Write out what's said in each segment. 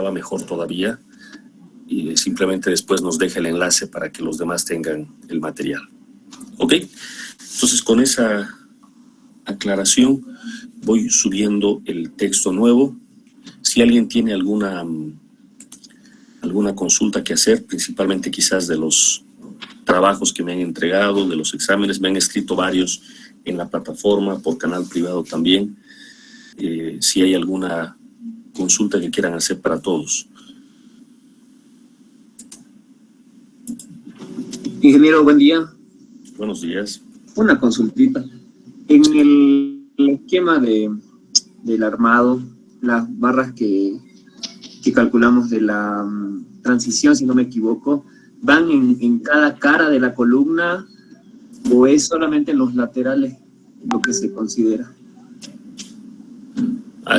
funcionaba mejor todavía, y simplemente después nos deja el enlace para que los demás tengan el material. ¿Ok? Entonces, con esa aclaración, voy subiendo el texto nuevo. Si alguien tiene alguna consulta que hacer, principalmente quizás de los trabajos que me han entregado, de los exámenes, me han escrito varios en la plataforma, por canal privado también. Si hay alguna consulta que quieran hacer para todos. Ingeniero, buen día. Buenos días. Una consultita. En el esquema del armado, las barras que calculamos de la transición, si no me equivoco, ¿van en cada cara de la columna o es solamente en los laterales lo que se considera?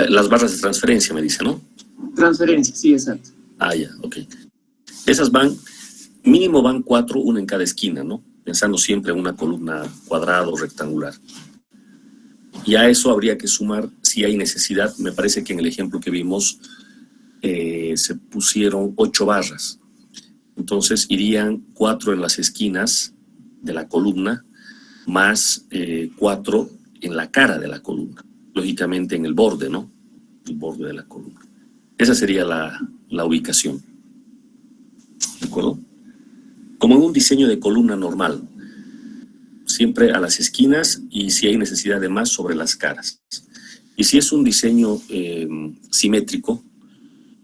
Las barras de transferencia, me dice, ¿no? Transferencia, sí, exacto. Ya, ok. Esas mínimo van 4, una en cada esquina, ¿no? Pensando siempre en una columna cuadrada o rectangular. Y a eso habría que sumar, si hay necesidad, me parece que en el ejemplo que vimos se pusieron 8 barras. Entonces irían 4 en las esquinas de la columna, más 4 en la cara de la columna. Lógicamente en el borde, ¿no? El borde de la columna. Esa sería la ubicación. ¿De acuerdo? Como en un diseño de columna normal. Siempre a las esquinas y si hay necesidad de más sobre las caras. Y si es un diseño simétrico,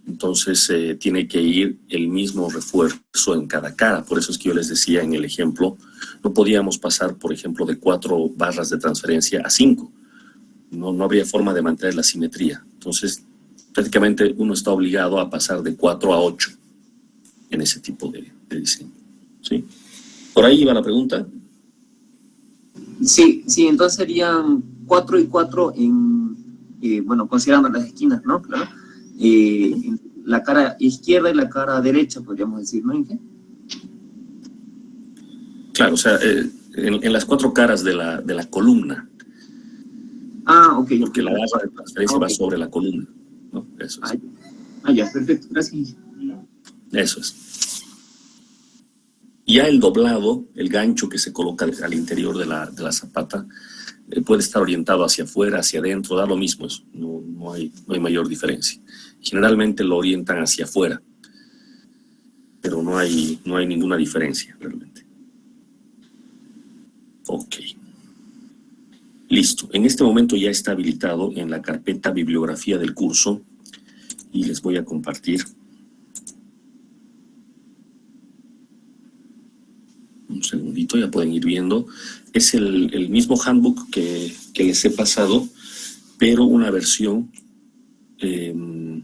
entonces tiene que ir el mismo refuerzo en cada cara. Por eso es que yo les decía en el ejemplo, no podíamos pasar, por ejemplo, de 4 barras de transferencia a 5. No habría forma de mantener la simetría. Entonces, prácticamente uno está obligado a pasar de 4 a 8 en ese tipo de diseño. ¿Sí? ¿Por ahí iba la pregunta? Sí, entonces serían 4 y 4 bueno, considerando las esquinas, ¿no? Claro. La cara izquierda y la cara derecha, podríamos decir, ¿no, Inge? Claro, o sea, en las 4 caras de la columna. Ok. Porque la barra de transferencia va sobre la columna, ¿no? Eso es. Ya, perfecto, gracias. Eso es. Ya el doblado, el gancho que se coloca al interior de la zapata, puede estar orientado hacia afuera, hacia adentro, da lo mismo eso, no hay mayor diferencia. Generalmente lo orientan hacia afuera, pero no hay ninguna diferencia realmente. Ok. Listo. En este momento ya está habilitado en la carpeta bibliografía del curso y les voy a compartir un segundito, ya pueden ir viendo. Es el mismo handbook que les he pasado, pero una versión en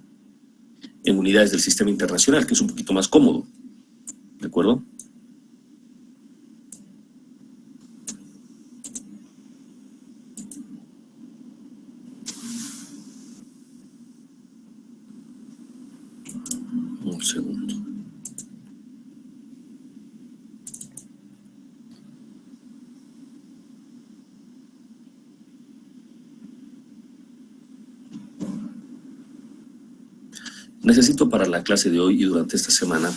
unidades del sistema internacional, que es un poquito más cómodo. ¿De acuerdo? Un segundo. Necesito para la clase de hoy y durante esta semana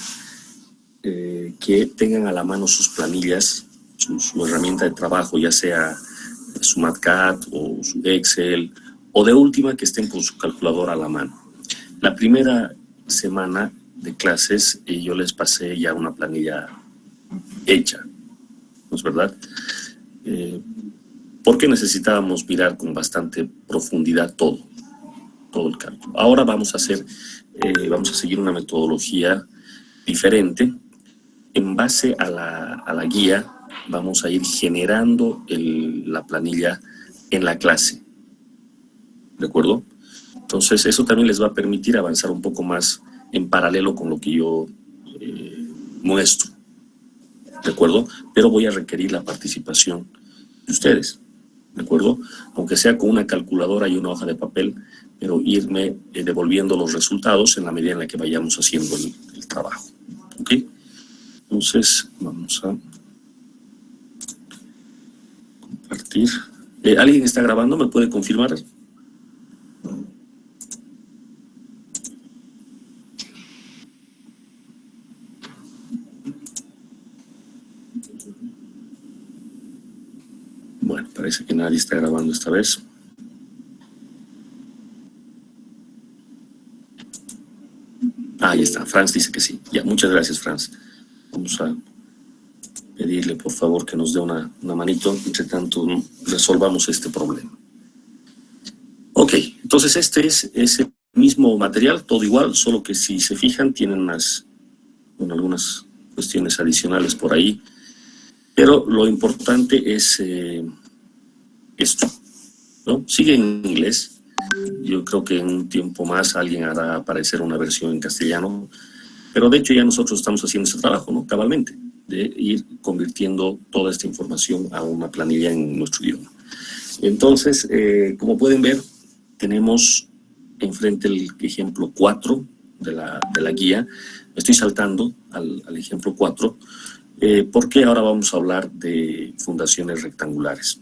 que tengan a la mano sus planillas, su herramienta de trabajo, ya sea su MATCAD o su Excel, o de última que estén con su calculadora a la mano. La primera semana de clases yo les pasé ya una planilla hecha, ¿no es verdad? Porque necesitábamos mirar con bastante profundidad todo el cálculo. Ahora vamos a seguir una metodología diferente. En base a la guía, vamos a ir generando la planilla en la clase. ¿De acuerdo? Entonces, eso también les va a permitir avanzar un poco más en paralelo con lo que yo muestro. ¿De acuerdo? Pero voy a requerir la participación de ustedes. ¿De acuerdo? Aunque sea con una calculadora y una hoja de papel, pero irme devolviendo los resultados en la medida en la que vayamos haciendo el trabajo. ¿Ok? Entonces, vamos a compartir. ¿Alguien está grabando? ¿Me puede confirmar? Parece que nadie está grabando esta vez. Ahí está, Franz dice que sí. Ya, muchas gracias, Franz. Vamos a pedirle, por favor, que nos dé una manito. Entre tanto, resolvamos este problema. Ok, entonces este es ese mismo material, todo igual, solo que si se fijan, tienen algunas cuestiones adicionales por ahí. Pero lo importante es esto, ¿no? Sigue en inglés. Yo creo que en un tiempo más alguien hará aparecer una versión en castellano, pero de hecho ya nosotros estamos haciendo ese trabajo, ¿no? Cabalmente, de ir convirtiendo toda esta información a una planilla en nuestro idioma. Entonces, como pueden ver, tenemos enfrente el ejemplo 4 de la guía. Me estoy saltando al ejemplo 4, porque ahora vamos a hablar de fundaciones rectangulares.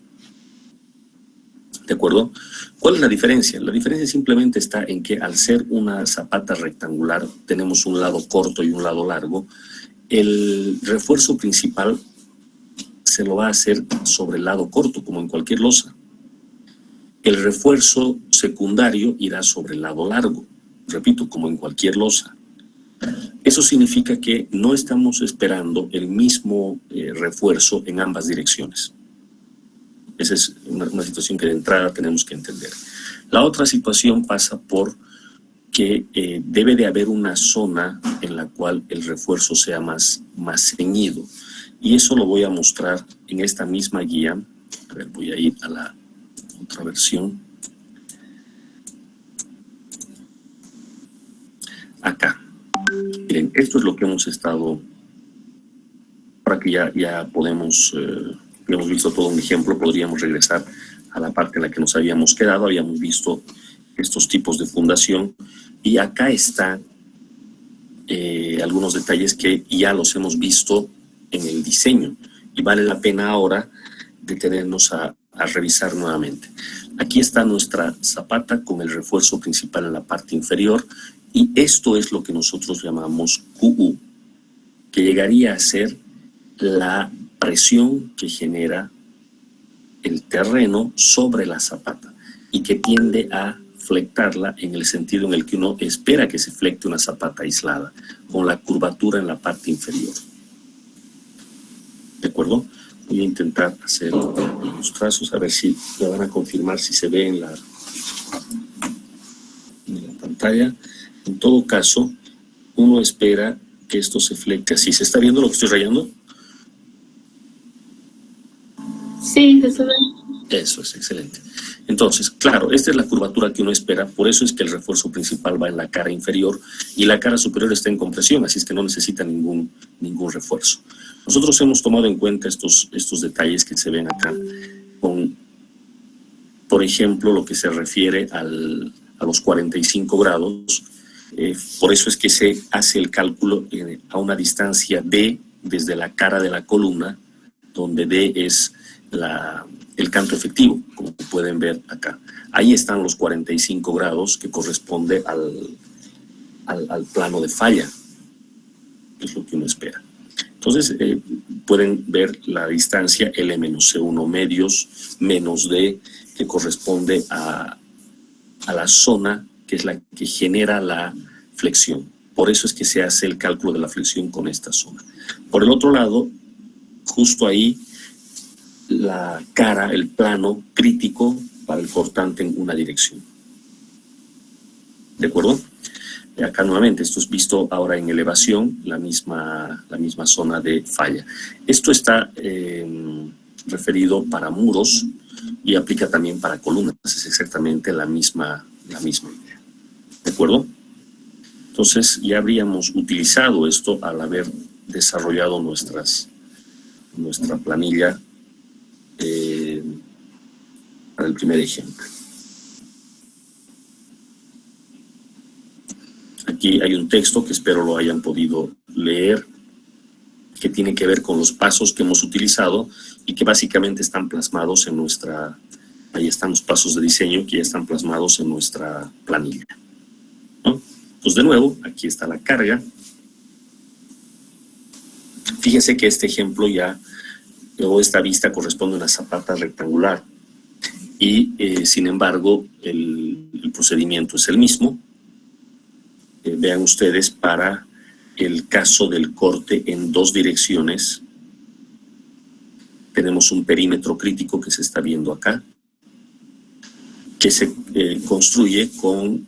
¿De acuerdo? ¿Cuál es la diferencia? La diferencia simplemente está en que al ser una zapata rectangular, tenemos un lado corto y un lado largo. El refuerzo principal se lo va a hacer sobre el lado corto, como en cualquier losa. El refuerzo secundario irá sobre el lado largo, repito, como en cualquier losa. Eso significa que no estamos esperando el mismo refuerzo en ambas direcciones. Esa es una situación que de entrada tenemos que entender. La otra situación pasa por que debe de haber una zona en la cual el refuerzo sea más ceñido. Y eso lo voy a mostrar en esta misma guía. A ver, voy a ir a la otra versión. Acá. Miren, esto es lo que hemos estado, ahora que ya podemos, hemos visto todo un ejemplo, podríamos regresar a la parte en la que nos habíamos quedado. Habíamos visto estos tipos de fundación y acá están algunos detalles que ya los hemos visto en el diseño y vale la pena ahora detenernos a revisar nuevamente. Aquí está nuestra zapata con el refuerzo principal en la parte inferior y esto es lo que nosotros llamamos QU, que llegaría a ser la presión que genera el terreno sobre la zapata y que tiende a flectarla en el sentido en el que uno espera que se flecte una zapata aislada, con la curvatura en la parte inferior. ¿De acuerdo? Voy a intentar hacer unos trazos, a ver si me van a confirmar si se ve en la pantalla. En todo caso, uno espera que esto se flecte así. ¿Se está viendo lo que estoy rayando? Sí, se ve. Eso es excelente. Entonces, claro, esta es la curvatura que uno espera, por eso es que el refuerzo principal va en la cara inferior y la cara superior está en compresión, así es que no necesita ningún refuerzo. Nosotros hemos tomado en cuenta estos detalles que se ven acá, con, por ejemplo, lo que se refiere a los 45 grados, por eso es que se hace el cálculo a una distancia D desde la cara de la columna, donde D es el canto efectivo, como pueden ver acá. Ahí están los 45 grados que corresponde al plano de falla, que es lo que uno espera. Entonces, pueden ver la distancia L-C1 medios menos D, que corresponde a la zona que es la que genera la flexión. Por eso es que se hace el cálculo de la flexión con esta zona. Por el otro lado, justo ahí, la cara, el plano crítico para el cortante en una dirección. ¿De acuerdo? Acá nuevamente, esto es visto ahora en elevación, la misma zona de falla. Esto está referido para muros y aplica también para columnas. Es exactamente la misma idea. ¿De acuerdo? Entonces, ya habríamos utilizado esto al haber desarrollado nuestra planilla para el primer ejemplo. Aquí hay un texto que espero lo hayan podido leer, que tiene que ver con los pasos que hemos utilizado y que básicamente están plasmados en nuestra, ahí están los pasos de diseño que ya están plasmados en nuestra planilla, ¿no? Pues de nuevo, aquí está la carga. Fíjense que este ejemplo ya, o esta vista corresponde a una zapata rectangular. y sin embargo el procedimiento es el mismo. Vean ustedes, para el caso del corte en dos direcciones, tenemos un perímetro crítico que se está viendo acá, que se construye con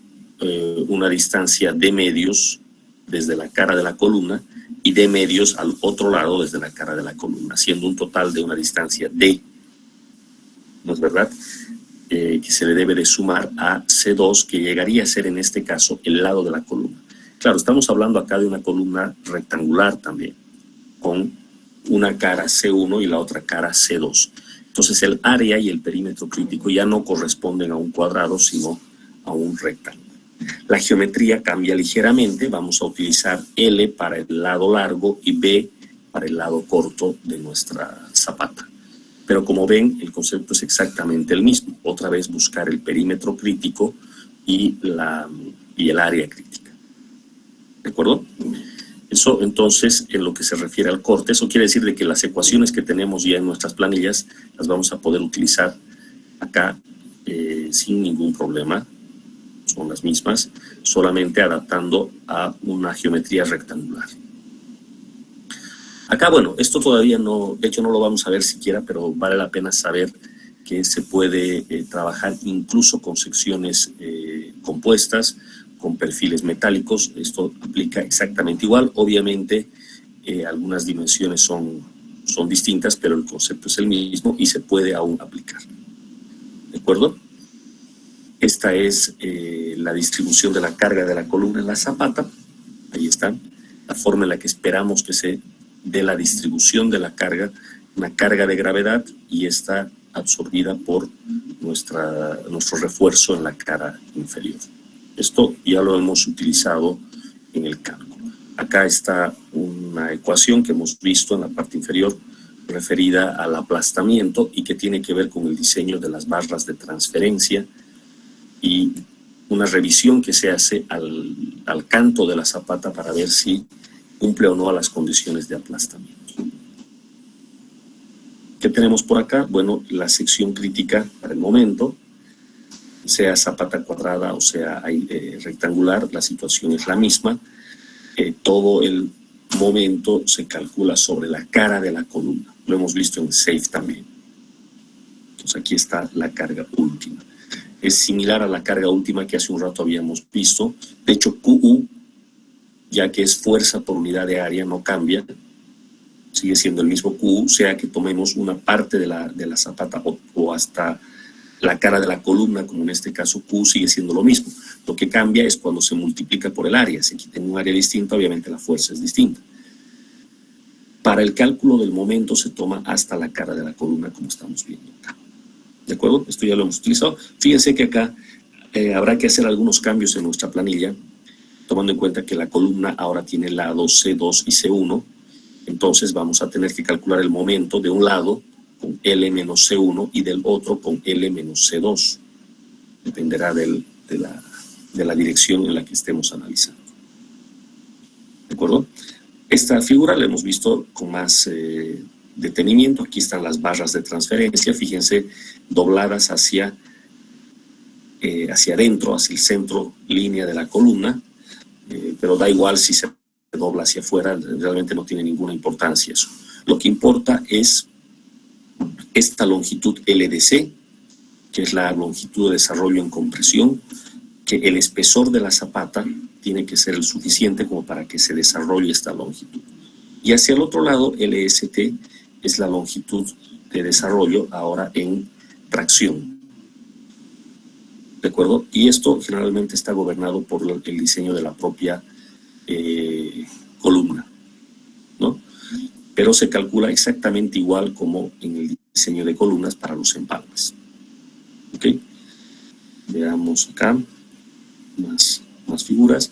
una distancia de medios desde la cara de la columna y de medios al otro lado desde la cara de la columna, siendo un total de una distancia D, ¿no es verdad?, que se le debe de sumar a C2, que llegaría a ser en este caso el lado de la columna. Claro, estamos hablando acá de una columna rectangular también, con una cara C1 y la otra cara C2. Entonces el área y el perímetro crítico ya no corresponden a un cuadrado, sino a un rectángulo. La geometría cambia ligeramente. Vamos a utilizar L para el lado largo y B para el lado corto de nuestra zapata. Pero como ven, el concepto es exactamente el mismo. Otra vez buscar el perímetro crítico y el área crítica. ¿De acuerdo? Eso entonces, en lo que se refiere al corte, eso quiere decir de que las ecuaciones que tenemos ya en nuestras planillas las vamos a poder utilizar acá sin ningún problema. Son las mismas, solamente adaptando a una geometría rectangular. Acá, bueno, esto todavía no, de hecho no lo vamos a ver siquiera, pero vale la pena saber que se puede trabajar incluso con secciones compuestas, con perfiles metálicos. Esto aplica exactamente igual. Obviamente, algunas dimensiones son distintas, pero el concepto es el mismo y se puede aún aplicar. ¿De acuerdo? Esta es la distribución de la carga de la columna en la zapata. Ahí está. La forma en la que esperamos que se dé la distribución de la carga, una carga de gravedad, y está absorbida por nuestro refuerzo en la cara inferior. Esto ya lo hemos utilizado en el cálculo. Acá está una ecuación que hemos visto en la parte inferior referida al aplastamiento y que tiene que ver con el diseño de las barras de transferencia y una revisión que se hace al canto de la zapata para ver si cumple o no a las condiciones de aplastamiento. ¿Qué tenemos por acá? Bueno, la sección crítica para el momento, sea zapata cuadrada o sea rectangular, la situación es la misma. Todo el momento se calcula sobre la cara de la columna. Lo hemos visto en SAFE también. Entonces aquí está la carga última. Es similar a la carga última que hace un rato habíamos visto. De hecho, QU, ya que es fuerza por unidad de área, no cambia. Sigue siendo el mismo QU, sea que tomemos una parte de la zapata o hasta la cara de la columna, como en este caso Q, sigue siendo lo mismo. Lo que cambia es cuando se multiplica por el área. Si aquí tengo un área distinta, obviamente la fuerza es distinta. Para el cálculo del momento se toma hasta la cara de la columna, como estamos viendo acá. ¿De acuerdo? Esto ya lo hemos utilizado. Fíjense que acá habrá que hacer algunos cambios en nuestra planilla, tomando en cuenta que la columna ahora tiene lados C2 y C1. Entonces vamos a tener que calcular el momento de un lado con L menos C1 y del otro con L menos C2. Dependerá de la dirección en la que estemos analizando. ¿De acuerdo? Esta figura la hemos visto con más detenimiento. Aquí están las barras de transferencia, fíjense, dobladas hacia adentro, hacia el centro línea de la columna, pero da igual si se dobla hacia afuera, realmente no tiene ninguna importancia eso. Lo que importa es esta longitud LDC, que es la longitud de desarrollo en compresión, que el espesor de la zapata tiene que ser el suficiente como para que se desarrolle esta longitud. Y hacia el otro lado, LST es la longitud de desarrollo ahora en tracción. ¿De acuerdo? Y esto generalmente está gobernado por el diseño de la propia columna, ¿no? Pero se calcula exactamente igual como en el diseño de columnas para los empalmes. ¿Ok? Veamos acá más figuras.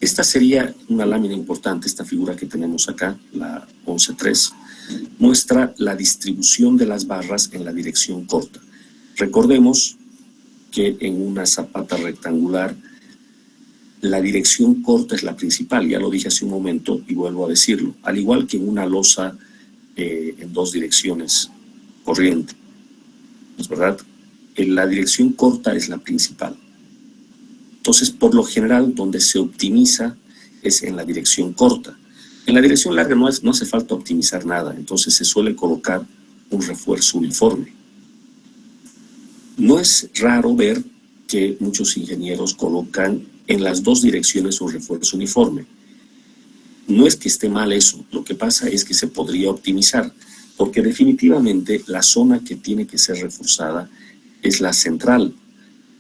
Esta sería una lámina importante, esta figura que tenemos acá, la 11.3, muestra la distribución de las barras en la dirección corta. Recordemos que en una zapata rectangular la dirección corta es la principal, ya lo dije hace un momento y vuelvo a decirlo, al igual que en una losa en dos direcciones corriente, ¿es verdad? la dirección corta es la principal. Entonces, por lo general, donde se optimiza es en la dirección corta. En la dirección larga no hace falta optimizar nada, entonces se suele colocar un refuerzo uniforme. No es raro ver que muchos ingenieros colocan en las dos direcciones un refuerzo uniforme. No es que esté mal eso, lo que pasa es que se podría optimizar, porque definitivamente la zona que tiene que ser reforzada es la central,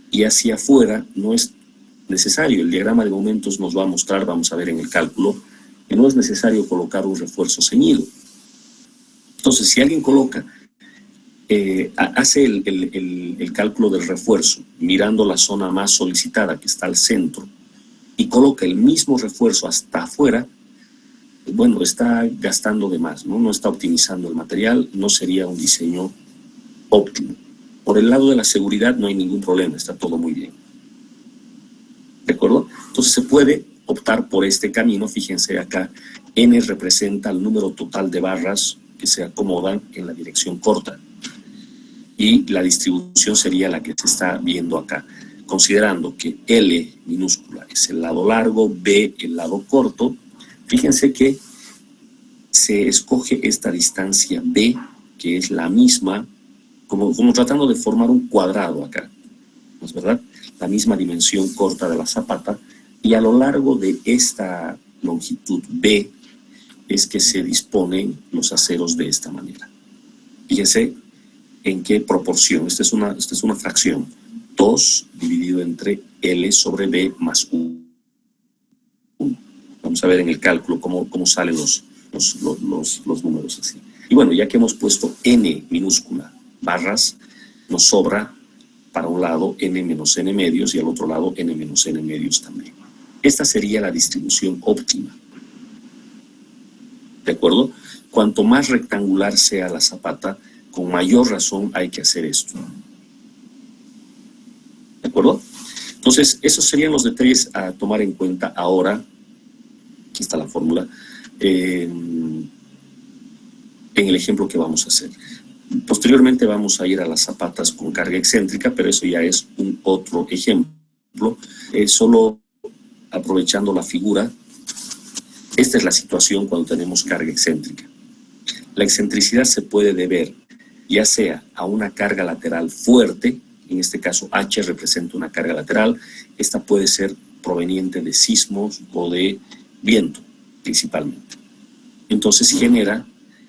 y hacia afuera no es necesario. El diagrama de momentos nos va a mostrar, vamos a ver en el cálculo, que no es necesario colocar un refuerzo ceñido. Entonces, si alguien coloca, hace el cálculo del refuerzo, mirando la zona más solicitada, que está al centro, y coloca el mismo refuerzo hasta afuera, bueno, está gastando de más, ¿no? No está optimizando el material, no sería un diseño óptimo. Por el lado de la seguridad no hay ningún problema, está todo muy bien. ¿De acuerdo? Entonces se puede optar por este camino. Fíjense acá, N representa el número total de barras que se acomodan en la dirección corta. Y la distribución sería la que se está viendo acá, considerando que L minúscula es el lado largo, B el lado corto. Fíjense que se escoge esta distancia B, que es la misma, como tratando de formar un cuadrado acá, ¿no es verdad? La misma dimensión corta de la zapata, y a lo largo de esta longitud B es que se disponen los aceros de esta manera. Fíjense en qué proporción. Esta es una fracción. 2 dividido entre L sobre B más 1. Vamos a ver en el cálculo cómo salen los números así. Y bueno, ya que hemos puesto N minúscula barras, nos sobra para un lado N menos N medios y al otro lado N menos N medios también. Esta sería la distribución óptima. ¿De acuerdo? Cuanto más rectangular sea la zapata, con mayor razón hay que hacer esto. ¿De acuerdo? Entonces, esos serían los detalles a tomar en cuenta ahora. Aquí está la fórmula. En el ejemplo que vamos a hacer. Posteriormente vamos a ir a las zapatas con carga excéntrica, pero eso ya es un otro ejemplo. Solo aprovechando la figura, esta es la situación cuando tenemos carga excéntrica. La excentricidad se puede deber ya sea a una carga lateral fuerte, en este caso H representa una carga lateral, esta puede ser proveniente de sismos o de viento, principalmente. Entonces genera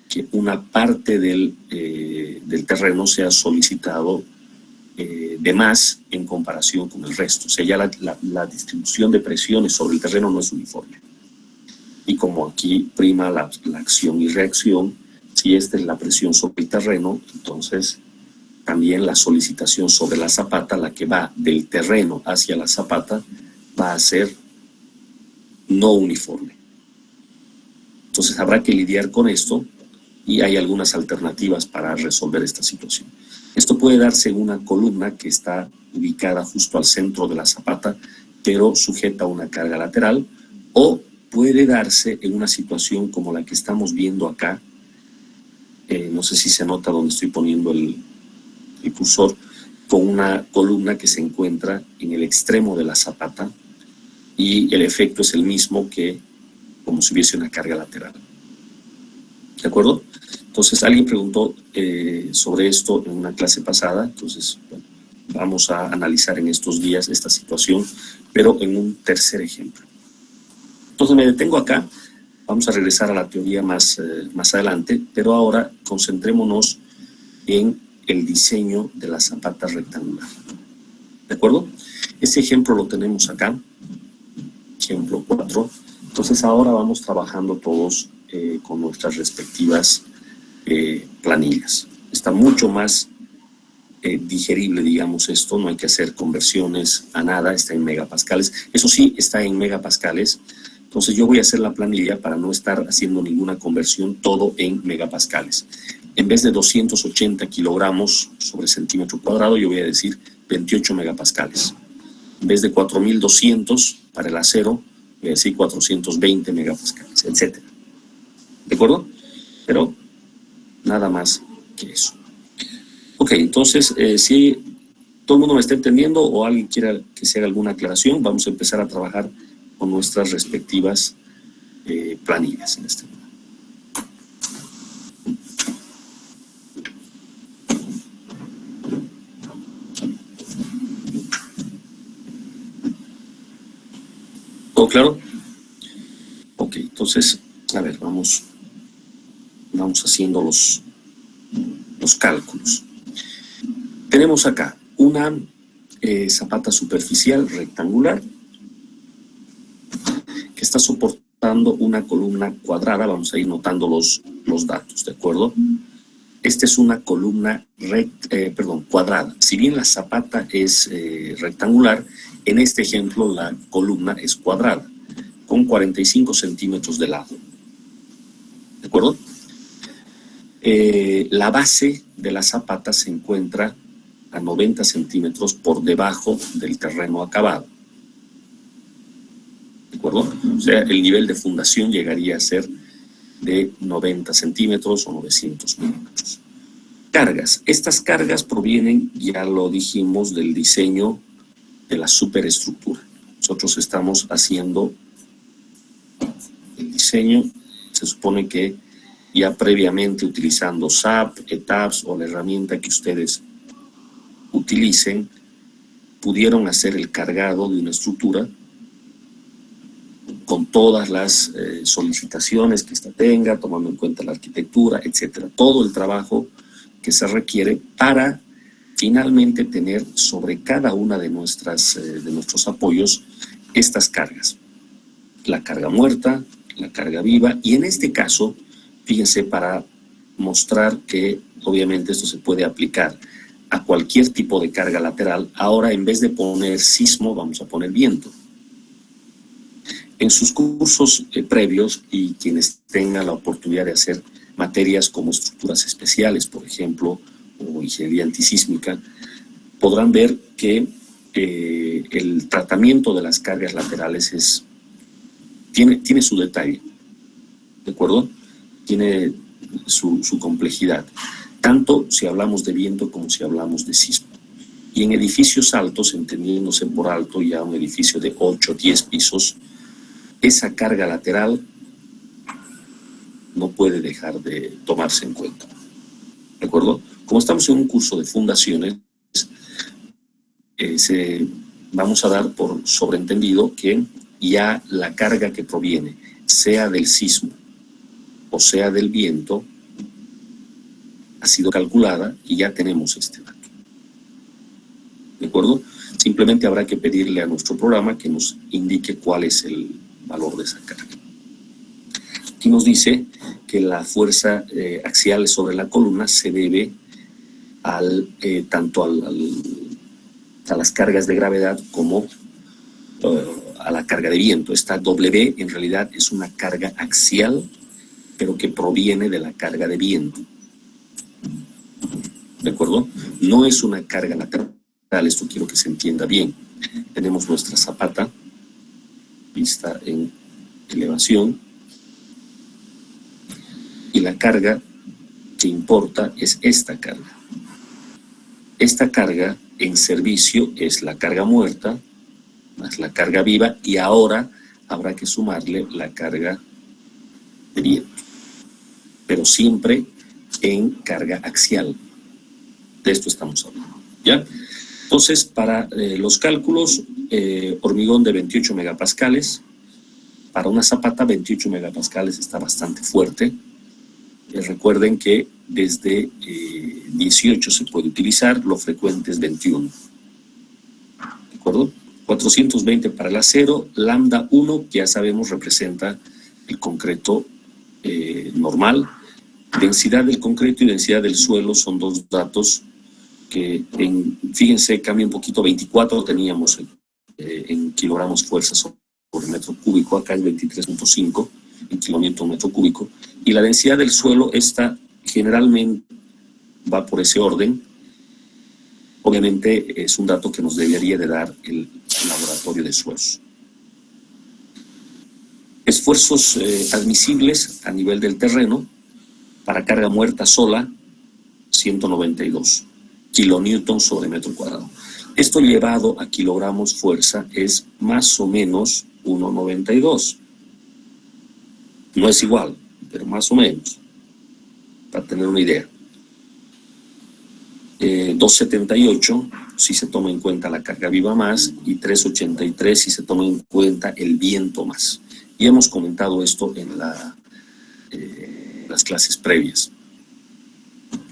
que una parte del terreno sea solicitado de más en comparación con el resto. O sea, ya la distribución de presiones sobre el terreno no es uniforme. Y como aquí prima la acción y reacción, si esta es la presión sobre el terreno, entonces también la solicitación sobre la zapata, la que va del terreno hacia la zapata, va a ser no uniforme. Entonces habrá que lidiar con esto y hay algunas alternativas para resolver esta situación. Esto puede darse en una columna que está ubicada justo al centro de la zapata, pero sujeta a una carga lateral, o puede darse en una situación como la que estamos viendo acá. No sé si se nota donde estoy poniendo el cursor, con una columna que se encuentra en el extremo de la zapata y el efecto es el mismo que como si hubiese una carga lateral. ¿De acuerdo? Entonces alguien preguntó sobre esto en una clase pasada, entonces bueno, vamos a analizar en estos días esta situación, pero en un tercer ejemplo. Entonces me detengo acá, vamos a regresar a la teoría más adelante, pero ahora concentrémonos en el diseño de la zapata rectangular. ¿De acuerdo? Este ejemplo lo tenemos acá, ejemplo 4. Entonces ahora vamos trabajando todos con nuestras respectivas planillas. Está mucho más digerible, digamos, esto, no hay que hacer conversiones a nada, está en megapascales. Eso sí, está en megapascales. Entonces yo voy a hacer la planilla para no estar haciendo ninguna conversión, todo en megapascales. En vez de 280 kilogramos sobre centímetro cuadrado, yo voy a decir 28 megapascales. En vez de 4200 para el acero, voy a decir 420 megapascales, etc. ¿De acuerdo? Pero nada más que eso. Ok, entonces, si ¿Todo el mundo me está entendiendo o alguien quiera que se haga alguna aclaración? Vamos a empezar a trabajar con nuestras respectivas planillas en este momento. ¿Todo claro? Ok, entonces, a ver, vamos haciendo los cálculos. Tenemos acá una zapata superficial rectangular que está soportando una columna cuadrada. Vamos a ir notando los datos, ¿de acuerdo? Esta es una columna cuadrada. Si bien la zapata es rectangular, en este ejemplo la columna es cuadrada, con 45 centímetros de lado. ¿De acuerdo? La base de la zapata se encuentra a 90 centímetros por debajo del terreno acabado. ¿De acuerdo? O sea, el nivel de fundación llegaría a ser de 90 centímetros o 900 milímetros. Cargas. Estas cargas provienen, ya lo dijimos, del diseño de la superestructura. Nosotros estamos haciendo el diseño, se supone que ya previamente utilizando SAP, ETABS o la herramienta que ustedes utilicen, pudieron hacer el cargado de una estructura con todas las solicitaciones que ésta tenga, tomando en cuenta la arquitectura, etcétera. Todo el trabajo que se requiere para finalmente tener sobre cada una de nuestros apoyos estas cargas. La carga muerta, la carga viva, y en este caso, fíjense, para mostrar que obviamente esto se puede aplicar a cualquier tipo de carga lateral, ahora en vez de poner sismo, vamos a poner viento. En sus cursos previos, y quienes tengan la oportunidad de hacer materias como estructuras especiales, por ejemplo, o ingeniería antisísmica, podrán ver que el tratamiento de las cargas laterales tiene su detalle, ¿de acuerdo? Tiene su complejidad, tanto si hablamos de viento como si hablamos de sismo. Y en edificios altos, entendiéndose por alto ya un edificio de 8 o 10 pisos, esa carga lateral no puede dejar de tomarse en cuenta, ¿de acuerdo? Como estamos en un curso de fundaciones, vamos a dar por sobreentendido que ya la carga que proviene, sea del sismo o sea del viento, ha sido calculada y ya tenemos este dato. ¿De acuerdo? Simplemente habrá que pedirle a nuestro programa que nos indique cuál es el valor de esa carga. Aquí nos dice que la fuerza axial sobre la columna se debe tanto a las cargas de gravedad como a la carga de viento. Esta W en realidad es una carga axial, pero que proviene de la carga de viento. ¿De acuerdo? No es una carga lateral, esto quiero que se entienda bien. Tenemos nuestra zapata vista en elevación y la carga que importa es esta carga. Esta carga en servicio es la carga muerta más la carga viva, y ahora habrá que sumarle la carga de viento, pero siempre en carga axial. De esto estamos hablando, ¿ya? Entonces, para los cálculos, hormigón de 28 megapascales, para una zapata 28 megapascales está bastante fuerte. Recuerden que desde 18 se puede utilizar, lo frecuente es 21. ¿De acuerdo? 420 para el acero, lambda 1, que ya sabemos representa el concreto normal. Densidad del concreto y densidad del suelo son dos datos que, fíjense, cambia un poquito. 24 teníamos en kilogramos fuerza por metro cúbico, acá es 23.5 en kilonewton metro cúbico. Y la densidad del suelo, esta generalmente va por ese orden. Obviamente es un dato que nos debería de dar el laboratorio de suelos. Esfuerzos admisibles a nivel del terreno para carga muerta sola, 192. kilonewton sobre metro cuadrado. Esto llevado a kilogramos fuerza es más o menos 1,92. No es igual, pero más o menos, para tener una idea. 2,78 si se toma en cuenta la carga viva más, y 3,83 si se toma en cuenta el viento más. Y hemos comentado esto en las clases previas.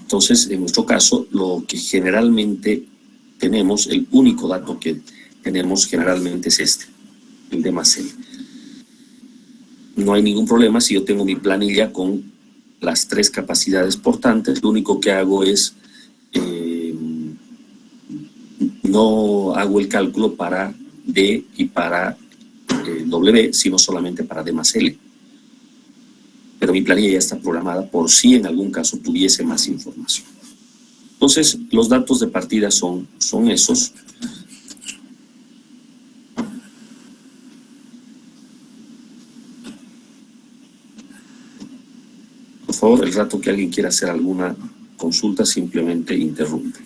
Entonces, en nuestro caso, lo que generalmente tenemos, el único dato que tenemos generalmente es este, el D más L. No hay ningún problema si yo tengo mi planilla con las 3 capacidades portantes. Lo único que hago es no hago el cálculo para D y para W, sino solamente para D más L. Pero mi planilla ya está programada por si en algún caso tuviese más información. Entonces, los datos de partida son esos. Por favor, el rato que alguien quiera hacer alguna consulta, simplemente interrumpe.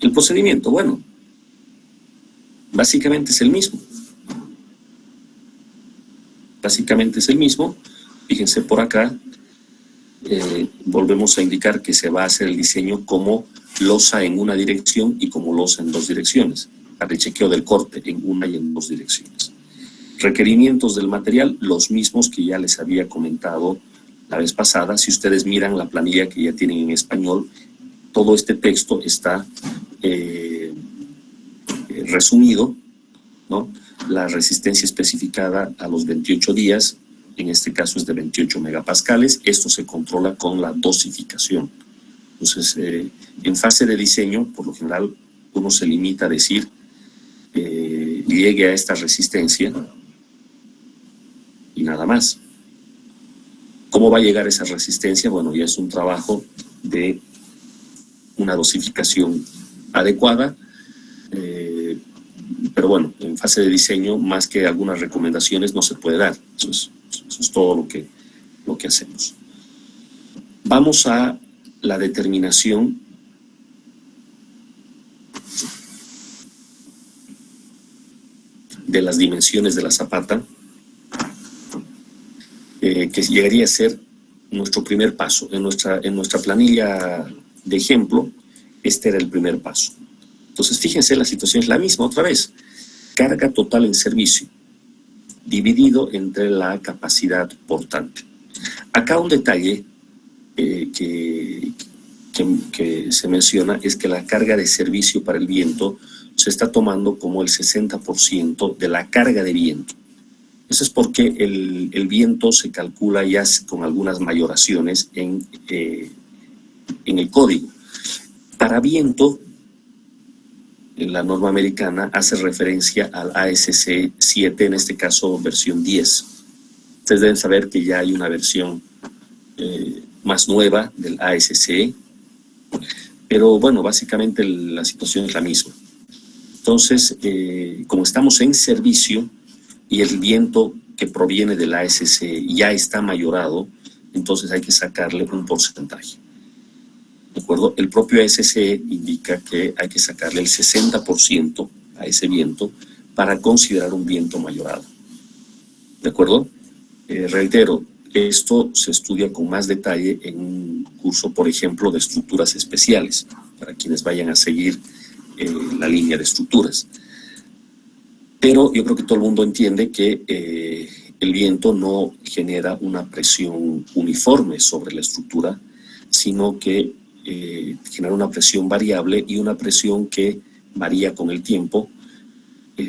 El procedimiento, bueno, básicamente es el mismo. Fíjense por acá, volvemos a indicar que se va a hacer el diseño como losa en una dirección y como losa en 2 direcciones, para el chequeo del corte en una y en 2 direcciones. Requerimientos del material, los mismos que ya les había comentado la vez pasada. Si ustedes miran la planilla que ya tienen en español, todo este texto está resumido, ¿no? La resistencia especificada a los 28 días, en este caso es de 28 megapascales. Esto se controla con la dosificación. Entonces, en fase de diseño, por lo general, uno se limita a decir llegue a esta resistencia y nada más. ¿Cómo va a llegar esa resistencia? Bueno, ya es un trabajo de una dosificación adecuada, pero bueno, en fase de diseño, más que algunas recomendaciones, no se puede dar. Eso es todo lo que hacemos. Vamos a la determinación de las dimensiones de la zapata, que llegaría a ser nuestro primer paso. En nuestra planilla de ejemplo, este era el primer paso. Entonces, fíjense, la situación es la misma otra vez. Carga total en servicio, dividido entre la capacidad portante. Acá un detalle que se menciona es que la carga de servicio para el viento se está tomando como el 60% de la carga de viento. Eso es porque el viento se calcula ya con algunas mayoraciones en el código. Para viento, en la norma americana hace referencia al ASC 7, en este caso versión 10. Ustedes deben saber que ya hay una versión más nueva del ASC, pero bueno, básicamente la situación es la misma. Entonces, como estamos en servicio y el viento que proviene del ASC ya está mayorado, entonces hay que sacarle un porcentaje. ¿De acuerdo? El propio ASC indica que hay que sacarle el 60% a ese viento para considerar un viento mayorado. ¿De acuerdo? Reitero, esto se estudia con más detalle en un curso, por ejemplo, de estructuras especiales, para quienes vayan a seguir la línea de estructuras. Pero yo creo que todo el mundo entiende que el viento no genera una presión uniforme sobre la estructura, sino que genera una presión variable y una presión que varía con el tiempo.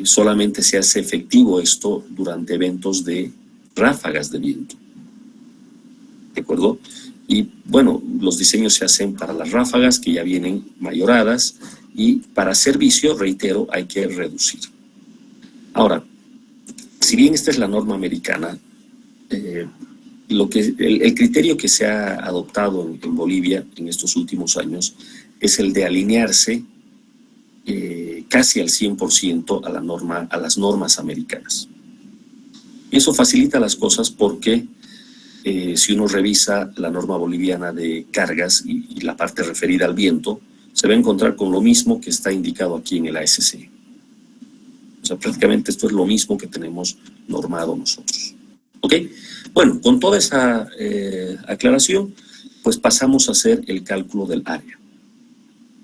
Solamente se hace efectivo esto durante eventos de ráfagas de viento. ¿De acuerdo? Y bueno, los diseños se hacen para las ráfagas que ya vienen mayoradas, y para servicio, reitero, hay que reducir. Ahora, si bien esta es la norma americana, el criterio que se ha adoptado en Bolivia en estos últimos años es el de alinearse casi al 100% a las normas americanas. Y eso facilita las cosas porque si uno revisa la norma boliviana de cargas y la parte referida al viento, se va a encontrar con lo mismo que está indicado aquí en el ASC. O sea, prácticamente esto es lo mismo que tenemos normado nosotros. ¿Ok? Bueno, con toda esa aclaración, pues pasamos a hacer el cálculo del área.